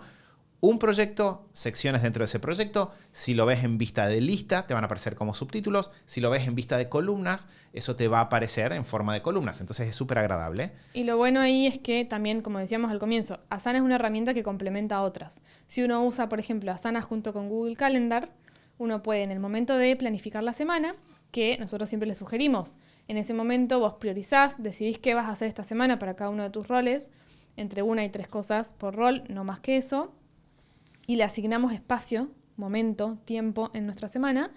Un proyecto, secciones dentro de ese proyecto. Si lo ves en vista de lista, te van a aparecer como subtítulos. Si lo ves en vista de columnas, eso te va a aparecer en forma de columnas. Entonces es súper agradable. Y lo bueno ahí es que también, como decíamos al comienzo, Asana es una herramienta que complementa a otras. Si uno usa, por ejemplo, Asana junto con Google Calendar, uno puede en el momento de planificar la semana, que nosotros siempre le sugerimos, en ese momento vos priorizás, decidís qué vas a hacer esta semana para cada uno de tus roles, entre 1 y 3 cosas por rol, no más que eso, y le asignamos espacio, momento, tiempo en nuestra semana.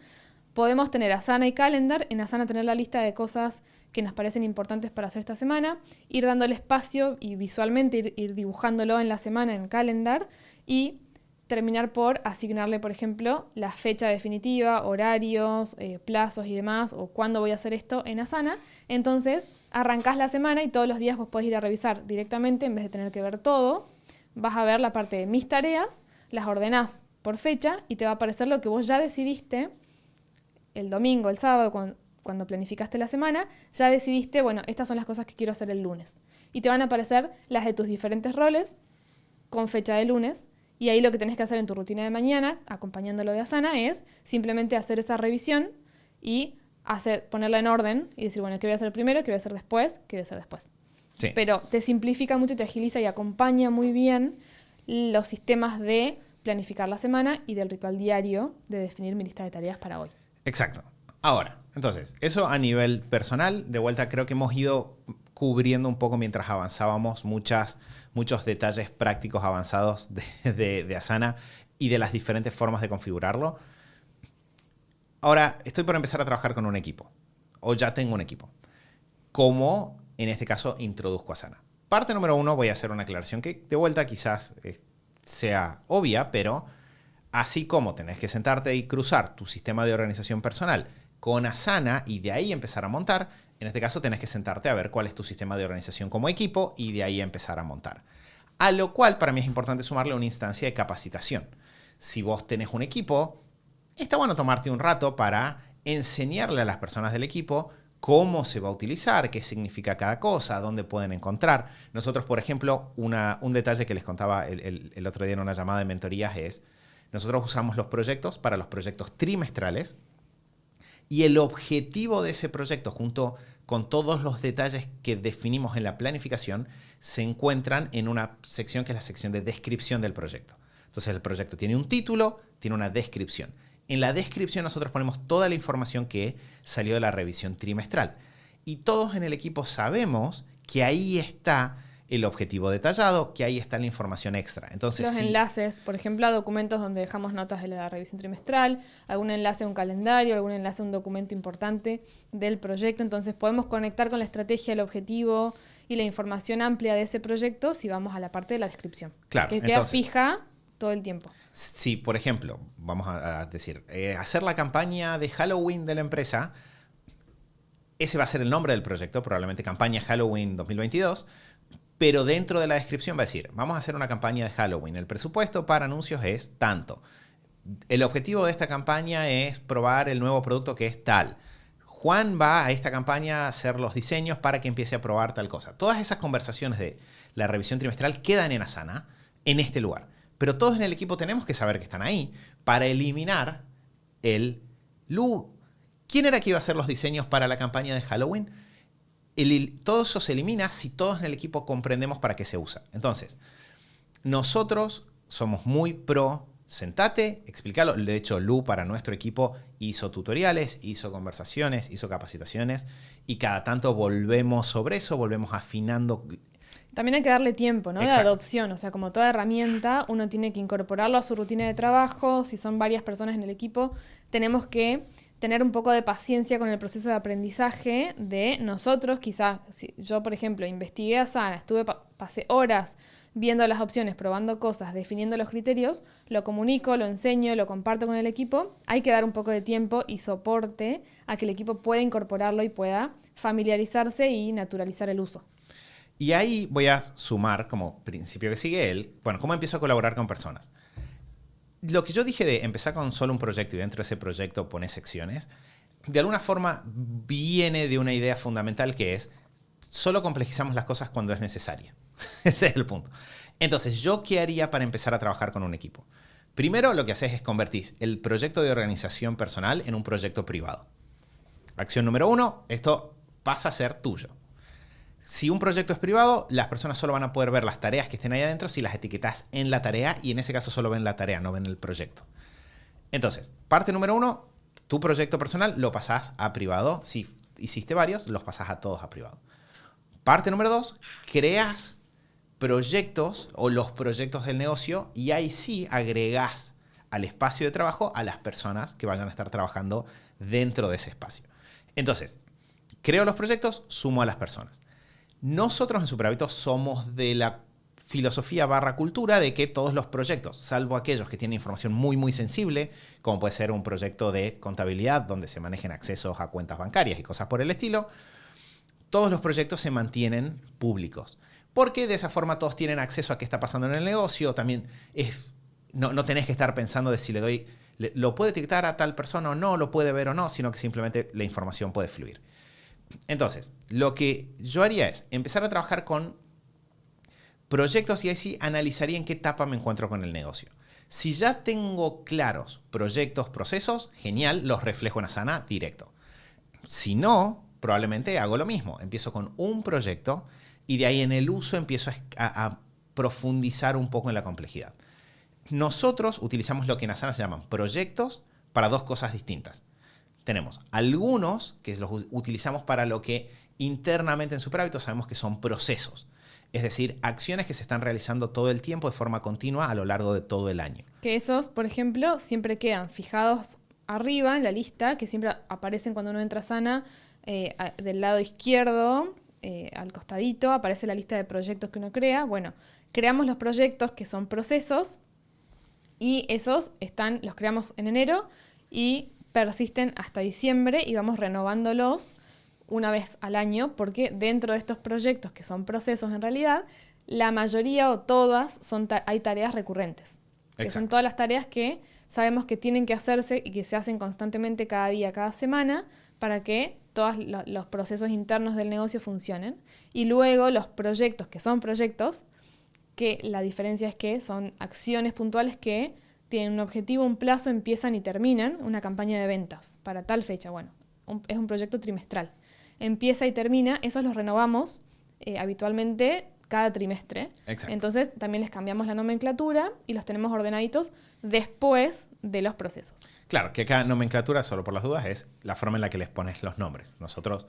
Podemos tener Asana y Calendar, en Asana tener la lista de cosas que nos parecen importantes para hacer esta semana, ir dándole espacio y visualmente ir dibujándolo en la semana en Calendar y terminar por asignarle, por ejemplo, la fecha definitiva, horarios, plazos y demás, o cuándo voy a hacer esto en Asana. Entonces, arrancás la semana y todos los días vos podés ir a revisar directamente, en vez de tener que ver todo, vas a ver la parte de mis tareas, las ordenás por fecha y te va a aparecer lo que vos ya decidiste el domingo, el sábado, cuando planificaste la semana, ya decidiste, bueno, estas son las cosas que quiero hacer el lunes. Y te van a aparecer las de tus diferentes roles con fecha de lunes. Y ahí lo que tenés que hacer en tu rutina de mañana, acompañándolo de Asana, es simplemente hacer esa revisión y ponerla en orden y decir, bueno, ¿qué voy a hacer primero? ¿Qué voy a hacer después? ¿Qué voy a hacer después? Sí. Pero te simplifica mucho y te agiliza y acompaña muy bien los sistemas de planificar la semana y del ritual diario de definir mi lista de tareas para hoy. Exacto. Ahora, entonces, eso a nivel personal, de vuelta creo que hemos ido cubriendo un poco mientras avanzábamos muchos detalles prácticos avanzados de Asana y de las diferentes formas de configurarlo. Ahora, estoy por empezar a trabajar con un equipo, o ya tengo un equipo. ¿Cómo, en este caso, introduzco Asana? Parte número 1, voy a hacer una aclaración que de vuelta quizás sea obvia, pero así como tenés que sentarte y cruzar tu sistema de organización personal con Asana y de ahí empezar a montar, en este caso tenés que sentarte a ver cuál es tu sistema de organización como equipo y de ahí empezar a montar. A lo cual para mí es importante sumarle una instancia de capacitación. Si vos tenés un equipo, está bueno tomarte un rato para enseñarle a las personas del equipo cómo se va a utilizar, qué significa cada cosa, dónde pueden encontrar. Nosotros, por ejemplo, un detalle que les contaba el otro día en una llamada de mentorías es, nosotros usamos los proyectos para los proyectos trimestrales y el objetivo de ese proyecto, junto con todos los detalles que definimos en la planificación, se encuentran en una sección que es la sección de descripción del proyecto. Entonces el proyecto tiene un título, tiene una descripción. En la descripción nosotros ponemos toda la información que salió de la revisión trimestral. Y todos en el equipo sabemos que ahí está el objetivo detallado, que ahí está la información extra. Entonces, los enlaces, por ejemplo, a documentos donde dejamos notas de la revisión trimestral, algún enlace a un calendario, algún enlace a un documento importante del proyecto. Entonces podemos conectar con la estrategia, el objetivo y la información amplia de ese proyecto si vamos a la parte de la descripción. Claro, que queda fija todo el tiempo. Si, por ejemplo, vamos a decir, hacer la campaña de Halloween de la empresa, ese va a ser el nombre del proyecto, probablemente campaña Halloween 2022, pero dentro de la descripción va a decir, vamos a hacer una campaña de Halloween. El presupuesto para anuncios es tanto. El objetivo de esta campaña es probar el nuevo producto que es tal. Juan va a esta campaña a hacer los diseños para que empiece a probar tal cosa. Todas esas conversaciones de la revisión trimestral quedan en Asana, en este lugar. Pero todos en el equipo tenemos que saber que están ahí para eliminar el loop. ¿Quién era que iba a hacer los diseños para la campaña de Halloween? Todo eso se elimina si todos en el equipo comprendemos para qué se usa. Entonces, nosotros somos muy pro sentate, explícalo. De hecho, Lu para nuestro equipo hizo tutoriales, hizo conversaciones, hizo capacitaciones y cada tanto volvemos sobre eso, volvemos afinando. También hay que darle tiempo, ¿no? De Exacto. adopción. O sea, como toda herramienta, uno tiene que incorporarlo a su rutina de trabajo. Si son varias personas en el equipo, tenemos que tener un poco de paciencia con el proceso de aprendizaje de nosotros. Quizás, si yo, por ejemplo, investigué Asana, pasé horas viendo las opciones, probando cosas, definiendo los criterios, lo comunico, lo enseño, lo comparto con el equipo. Hay que dar un poco de tiempo y soporte a que el equipo pueda incorporarlo y pueda familiarizarse y naturalizar el uso. Y ahí voy a sumar como principio que sigue él, bueno, ¿cómo empiezo a colaborar con personas? Lo que yo dije de empezar con solo un proyecto y dentro de ese proyecto poner secciones, de alguna forma viene de una idea fundamental que es solo complejizamos las cosas cuando es necesario. Ese es el punto. Entonces, ¿yo qué haría para empezar a trabajar con un equipo? Primero, lo que haces es convertir el proyecto de organización personal en un proyecto privado. Acción número 1, esto pasa a ser tuyo. Si un proyecto es privado, las personas solo van a poder ver las tareas que estén ahí adentro si las etiquetas en la tarea y en ese caso solo ven la tarea, no ven el proyecto. Entonces, parte número 1, tu proyecto personal lo pasás a privado. Si hiciste varios, los pasás a todos a privado. Parte número 2, creas proyectos o los proyectos del negocio y ahí sí agregás al espacio de trabajo a las personas que vayan a estar trabajando dentro de ese espacio. Entonces, creo los proyectos, sumo a las personas. Nosotros en Superhábitos somos de la filosofía / cultura de que todos los proyectos, salvo aquellos que tienen información muy muy sensible, como puede ser un proyecto de contabilidad donde se manejen accesos a cuentas bancarias y cosas por el estilo, todos los proyectos se mantienen públicos. Porque de esa forma todos tienen acceso a qué está pasando en el negocio. También no tenés que estar pensando de si lo puede etiquetar a tal persona o no, lo puede ver o no, sino que simplemente la información puede fluir. Entonces, lo que yo haría es empezar a trabajar con proyectos y ahí sí analizaría en qué etapa me encuentro con el negocio. Si ya tengo claros proyectos, procesos, genial, los reflejo en Asana directo. Si no, probablemente hago lo mismo. Empiezo con un proyecto y de ahí en el uso empiezo a profundizar un poco en la complejidad. Nosotros utilizamos lo que en Asana se llaman proyectos para dos cosas distintas. Tenemos algunos que los utilizamos para lo que internamente en Superhábitos sabemos que son procesos. Es decir, acciones que se están realizando todo el tiempo de forma continua a lo largo de todo el año. Que esos, por ejemplo, siempre quedan fijados arriba en la lista, que siempre aparecen cuando uno entra a Asana, del lado izquierdo, al costadito, aparece la lista de proyectos que uno crea. Bueno, creamos los proyectos que son procesos y esos los creamos en enero y persisten hasta diciembre y vamos renovándolos una vez al año porque dentro de estos proyectos que son procesos en realidad, la mayoría o todas hay tareas recurrentes. Que Exacto. son todas las tareas que sabemos que tienen que hacerse y que se hacen constantemente cada día, cada semana para que todos los procesos internos del negocio funcionen. Y luego los proyectos que son proyectos, que la diferencia es que son acciones puntuales que tienen un objetivo, un plazo, empiezan y terminan una campaña de ventas para tal fecha. Bueno, es un proyecto trimestral. Empieza y termina, esos los renovamos habitualmente cada trimestre. Exacto. Entonces también les cambiamos la nomenclatura y los tenemos ordenaditos después de los procesos. Claro, que cada nomenclatura, solo por las dudas, es la forma en la que les pones los nombres. Nosotros,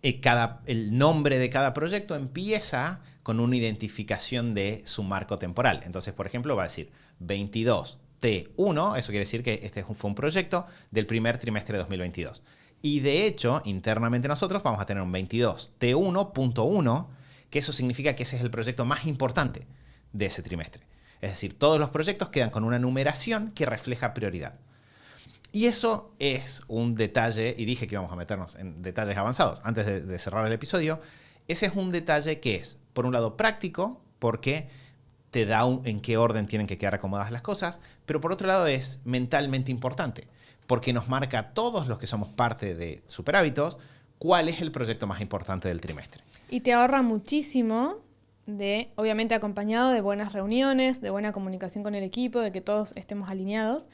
el nombre de cada proyecto empieza con una identificación de su marco temporal. Entonces, por ejemplo, va a decir 22T1, eso quiere decir que este fue un proyecto del primer trimestre de 2022. Y de hecho, internamente nosotros vamos a tener un 22T1.1, que eso significa que ese es el proyecto más importante de ese trimestre. Es decir, todos los proyectos quedan con una numeración que refleja prioridad. Y eso es un detalle, y dije que íbamos a meternos en detalles avanzados antes de cerrar el episodio. Ese es un detalle que es, por un lado, práctico, porque te da en qué orden tienen que quedar acomodadas las cosas, pero por otro lado es mentalmente importante, porque nos marca a todos los que somos parte de Superhábitos cuál es el proyecto más importante del trimestre. Y te ahorra muchísimo obviamente acompañado de buenas reuniones, de buena comunicación con el equipo, de que todos estemos alineados.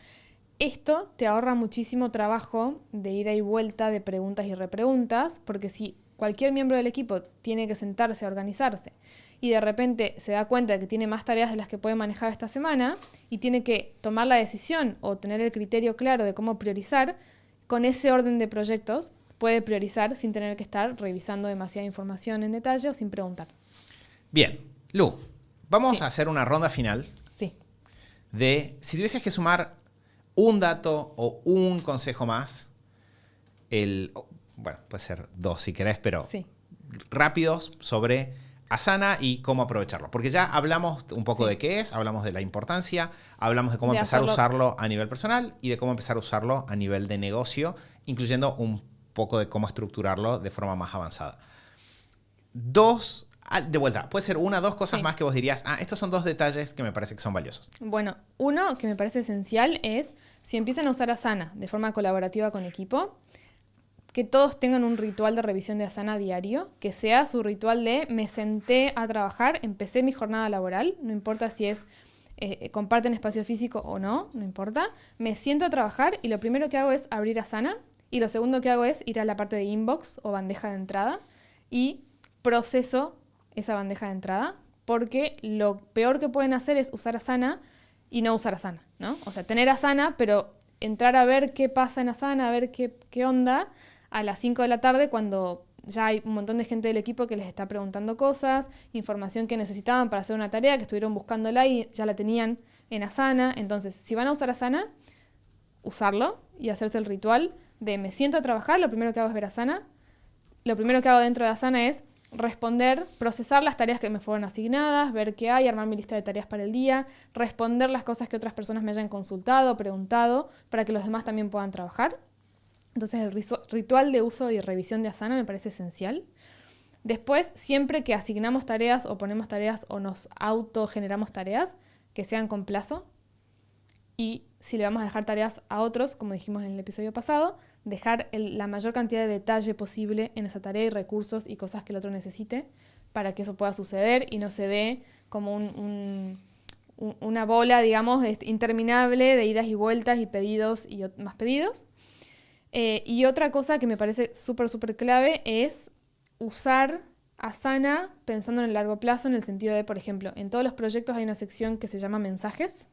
Esto te ahorra muchísimo trabajo de ida y vuelta, de preguntas y repreguntas, porque si cualquier miembro del equipo tiene que sentarse a organizarse y de repente se da cuenta de que tiene más tareas de las que puede manejar esta semana y tiene que tomar la decisión o tener el criterio claro de cómo priorizar, con ese orden de proyectos puede priorizar sin tener que estar revisando demasiada información en detalle o sin preguntar. Bien, Lu, vamos Sí. a hacer una ronda final Sí. de si tuvieses que sumar un dato o un consejo más, bueno, puede ser 2 si querés, pero Sí. rápidos sobre Asana y cómo aprovecharlo. Porque ya hablamos un poco Sí. de qué es, hablamos de la importancia, hablamos de cómo De empezar hacerlo. a usarlo a nivel personal y de cómo empezar a usarlo a nivel de negocio, incluyendo un poco de cómo estructurarlo de forma más avanzada. De vuelta, puede ser 1 o 2 cosas Sí. más que vos dirías, estos son 2 detalles que me parece que son valiosos. Bueno, uno que me parece esencial es, si empiezan a usar Asana de forma colaborativa con equipo, que todos tengan un ritual de revisión de Asana diario, que sea su ritual de me senté a trabajar, empecé mi jornada laboral, no importa si es comparten espacio físico o no, no importa, me siento a trabajar y lo primero que hago es abrir Asana y lo segundo que hago es ir a la parte de inbox o bandeja de entrada y proceso esa bandeja de entrada, porque lo peor que pueden hacer es usar Asana y no usar Asana, ¿no? O sea, tener Asana, pero entrar a ver qué pasa en Asana, a ver qué onda a las 5 de la tarde cuando ya hay un montón de gente del equipo que les está preguntando cosas, información que necesitaban para hacer una tarea, que estuvieron buscándola y ya la tenían en Asana. Entonces, si van a usar Asana, usarlo y hacerse el ritual de me siento a trabajar, lo primero que hago es ver Asana. Lo primero que hago dentro de Asana es responder, procesar las tareas que me fueron asignadas, ver qué hay, armar mi lista de tareas para el día, responder las cosas que otras personas me hayan consultado, preguntado, para que los demás también puedan trabajar. Entonces el ritual de uso y revisión de Asana me parece esencial. Después, siempre que asignamos tareas o ponemos tareas o nos autogeneramos tareas, que sean con plazo. Y si le vamos a dejar tareas a otros, como dijimos en el episodio pasado, dejar la mayor cantidad de detalle posible en esa tarea y recursos y cosas que el otro necesite para que eso pueda suceder y no se dé como una bola, digamos, interminable de idas y vueltas y pedidos y más pedidos. Y otra cosa que me parece súper clave es usar Asana pensando en el largo plazo, en el sentido de, por ejemplo, en todos los proyectos hay una sección que se llama mensajes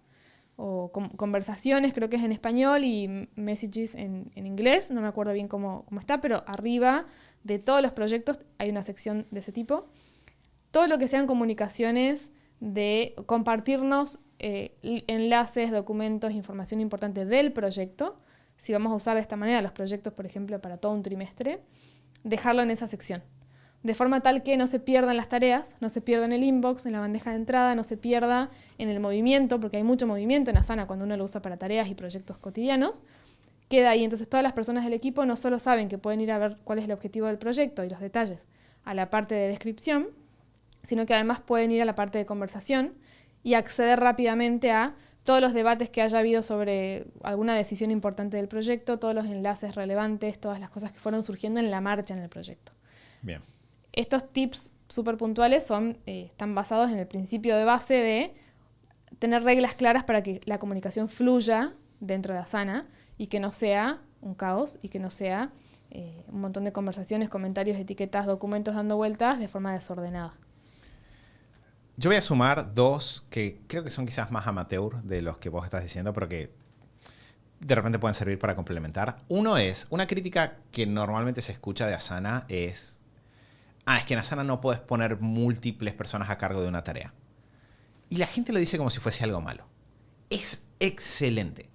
o conversaciones, creo que es en español, y messages en inglés, no me acuerdo bien cómo está, pero arriba de todos los proyectos hay una sección de ese tipo. Todo lo que sean comunicaciones de compartirnos enlaces, documentos, información importante del proyecto, si vamos a usar de esta manera los proyectos, por ejemplo, para todo un trimestre, dejarlo en esa sección. De forma tal que no se pierdan las tareas, no se pierda en el inbox, en la bandeja de entrada, no se pierda en el movimiento, porque hay mucho movimiento en Asana cuando uno lo usa para tareas y proyectos cotidianos. Queda ahí, entonces todas las personas del equipo no solo saben que pueden ir a ver cuál es el objetivo del proyecto y los detalles a la parte de descripción, sino que además pueden ir a la parte de conversación y acceder rápidamente a todos los debates que haya habido sobre alguna decisión importante del proyecto, todos los enlaces relevantes, todas las cosas que fueron surgiendo en la marcha en el proyecto. Bien. Estos tips súper puntuales están basados en el principio de base de tener reglas claras para que la comunicación fluya dentro de Asana y que no sea un caos y que no sea un montón de conversaciones, comentarios, etiquetas, documentos dando vueltas de forma desordenada. Yo voy a sumar 2 que creo que son quizás más amateur de los que vos estás diciendo, pero que de repente pueden servir para complementar. Uno es, una crítica que normalmente se escucha de Asana es que en Asana no puedes poner múltiples personas a cargo de una tarea. Y la gente lo dice como si fuese algo malo. Es excelente.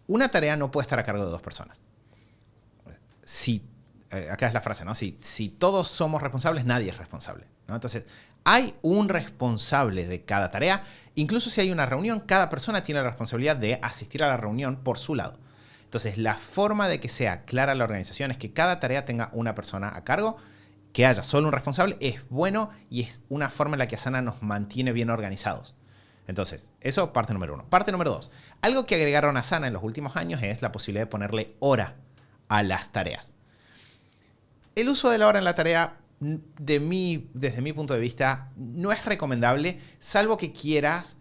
Una tarea no puede estar a cargo de 2 personas. Acá es la frase, ¿no? Si todos somos responsables, nadie es responsable, ¿no? Entonces, hay un responsable de cada tarea. Incluso si hay una reunión, cada persona tiene la responsabilidad de asistir a la reunión por su lado. Entonces, la forma de que sea clara la organización es que cada tarea tenga una persona a cargo, que haya solo un responsable, es bueno y es una forma en la que Asana nos mantiene bien organizados. Entonces, eso parte número 1. Parte número 2. Algo que agregaron a Asana en los últimos años es la posibilidad de ponerle hora a las tareas. El uso de la hora en la tarea, desde mi punto de vista, no es recomendable, salvo que quieras,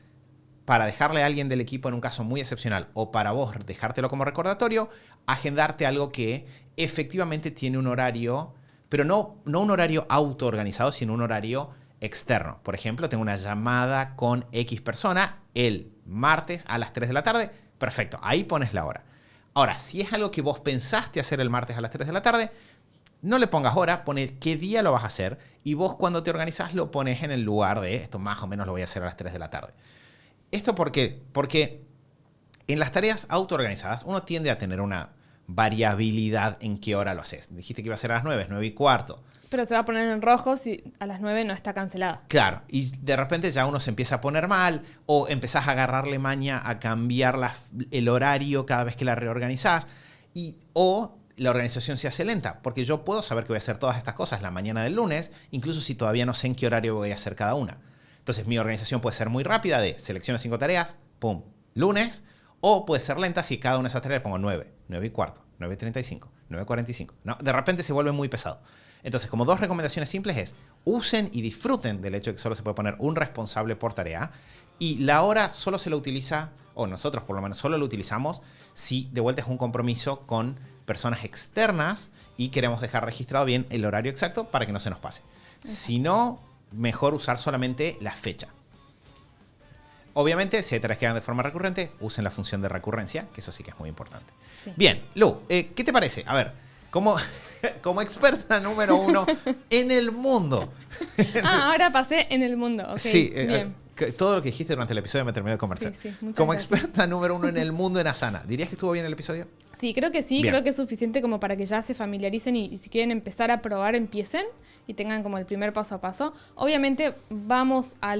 para dejarle a alguien del equipo en un caso muy excepcional, o para vos dejártelo como recordatorio, agendarte algo que efectivamente tiene un horario pero no un horario autoorganizado, sino un horario externo. Por ejemplo, tengo una llamada con X persona el martes a las 3 de la tarde. Perfecto, ahí pones la hora. Ahora, si es algo que vos pensaste hacer el martes a las 3 de la tarde, no le pongas hora, pone qué día lo vas a hacer y vos cuando te organizás lo pones en el lugar de esto más o menos lo voy a hacer a las 3 de la tarde. ¿Esto por qué? Porque en las tareas autoorganizadas uno tiende a tener una variabilidad en qué hora lo haces. Dijiste que iba a ser a las 9, 9:15. Pero se va a poner en rojo si a las 9 no está cancelada. Claro, y de repente ya uno se empieza a poner mal o empezás a agarrarle maña a cambiar el horario cada vez que la reorganizás o la organización se hace lenta, porque yo puedo saber que voy a hacer todas estas cosas la mañana del lunes, incluso si todavía no sé en qué horario voy a hacer cada una. Entonces mi organización puede ser muy rápida de selecciono 5 tareas, pum, lunes, o puede ser lenta si cada una de esas tareas le pongo 9, 9:15, 9:35, 9:45. No, de repente se vuelve muy pesado. Entonces, como dos recomendaciones simples es, usen y disfruten del hecho de que solo se puede poner un responsable por tarea y la hora solo se la utiliza, o nosotros por lo menos solo lo utilizamos, si de vuelta es un compromiso con personas externas y queremos dejar registrado bien el horario exacto para que no se nos pase. Si no, mejor usar solamente la fecha. Obviamente, si hay tareas que hagan de forma recurrente, usen la función de recurrencia, que eso sí que es muy importante. Sí. Bien, Lu, ¿qué te parece? A ver, como experta número 1 en el mundo. Ahora pasé en el mundo. Okay, Sí, bien. todo lo que dijiste durante el episodio me terminó de convencer. Sí, muchas Como gracias. experta número 1 en el mundo en Asana, ¿dirías que estuvo bien el episodio? Sí, creo que sí. Bien. Creo que es suficiente como para que ya se familiaricen y si quieren empezar a probar, empiecen y tengan como el primer paso a paso. Obviamente vamos a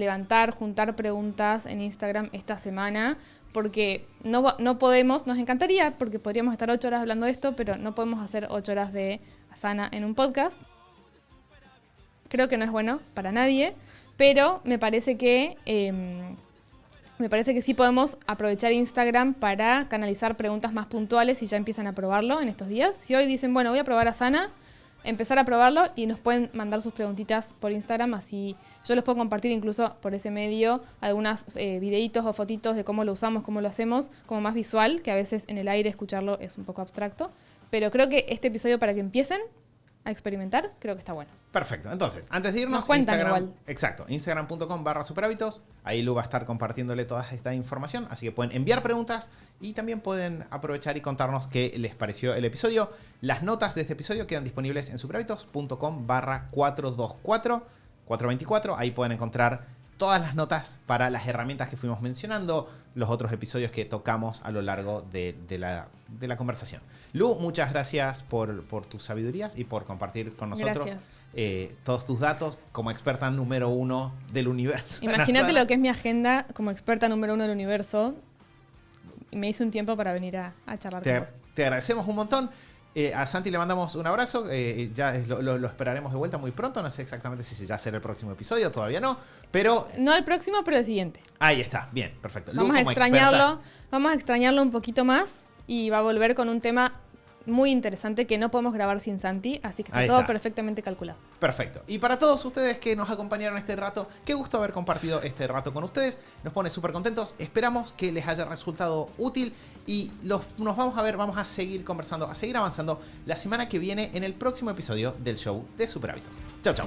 juntar preguntas en Instagram esta semana porque no podemos, nos encantaría porque podríamos estar 8 horas hablando de esto, pero no podemos hacer 8 horas de Asana en un podcast. Creo que no es bueno para nadie, pero me parece que sí podemos aprovechar Instagram para canalizar preguntas más puntuales y ya empiezan a probarlo en estos días. Si hoy dicen, bueno, voy a probar Asana, empezar a probarlo y nos pueden mandar sus preguntitas por Instagram, así yo les puedo compartir incluso por ese medio algunas videitos o fotitos de cómo lo usamos, cómo lo hacemos, como más visual, que a veces en el aire escucharlo es un poco abstracto. Pero creo que este episodio para que empiecen a experimentar, creo que está bueno. Perfecto. Entonces, antes de irnos, Nos cuentan Instagram, igual. exacto, instagram.com/superhábitos. Ahí Lu va a estar compartiéndole toda esta información, así que pueden enviar preguntas y también pueden aprovechar y contarnos qué les pareció el episodio. Las notas de este episodio quedan disponibles en superhábitos.com/424. Ahí pueden encontrar todas las notas para las herramientas que fuimos mencionando, los otros episodios que tocamos a lo largo de la conversación. Lu, muchas gracias por tus sabidurías y por compartir con nosotros todos tus datos como experta número 1 del universo. Imagínate lo que es mi agenda como experta número 1 del universo. Y me hice un tiempo para venir a charlar con vos. Te agradecemos un montón. A Santi le mandamos un abrazo. Lo esperaremos de vuelta muy pronto. No sé exactamente si ya será el próximo episodio, todavía no. Pero No el próximo, pero el siguiente. ahí está, bien, perfecto. Lu, Vamos a como extrañarlo un poquito más y va a volver con un tema muy interesante que no podemos grabar sin Santi, así que está Ahí todo está. perfectamente calculado. Perfecto. Y para todos ustedes que nos acompañaron este rato, qué gusto haber compartido este rato con ustedes. Nos pone súper contentos. Esperamos que les haya resultado útil y nos vamos a ver, vamos a seguir conversando, a seguir avanzando la semana que viene en el próximo episodio del show de Super Hábitos. Chau, chau.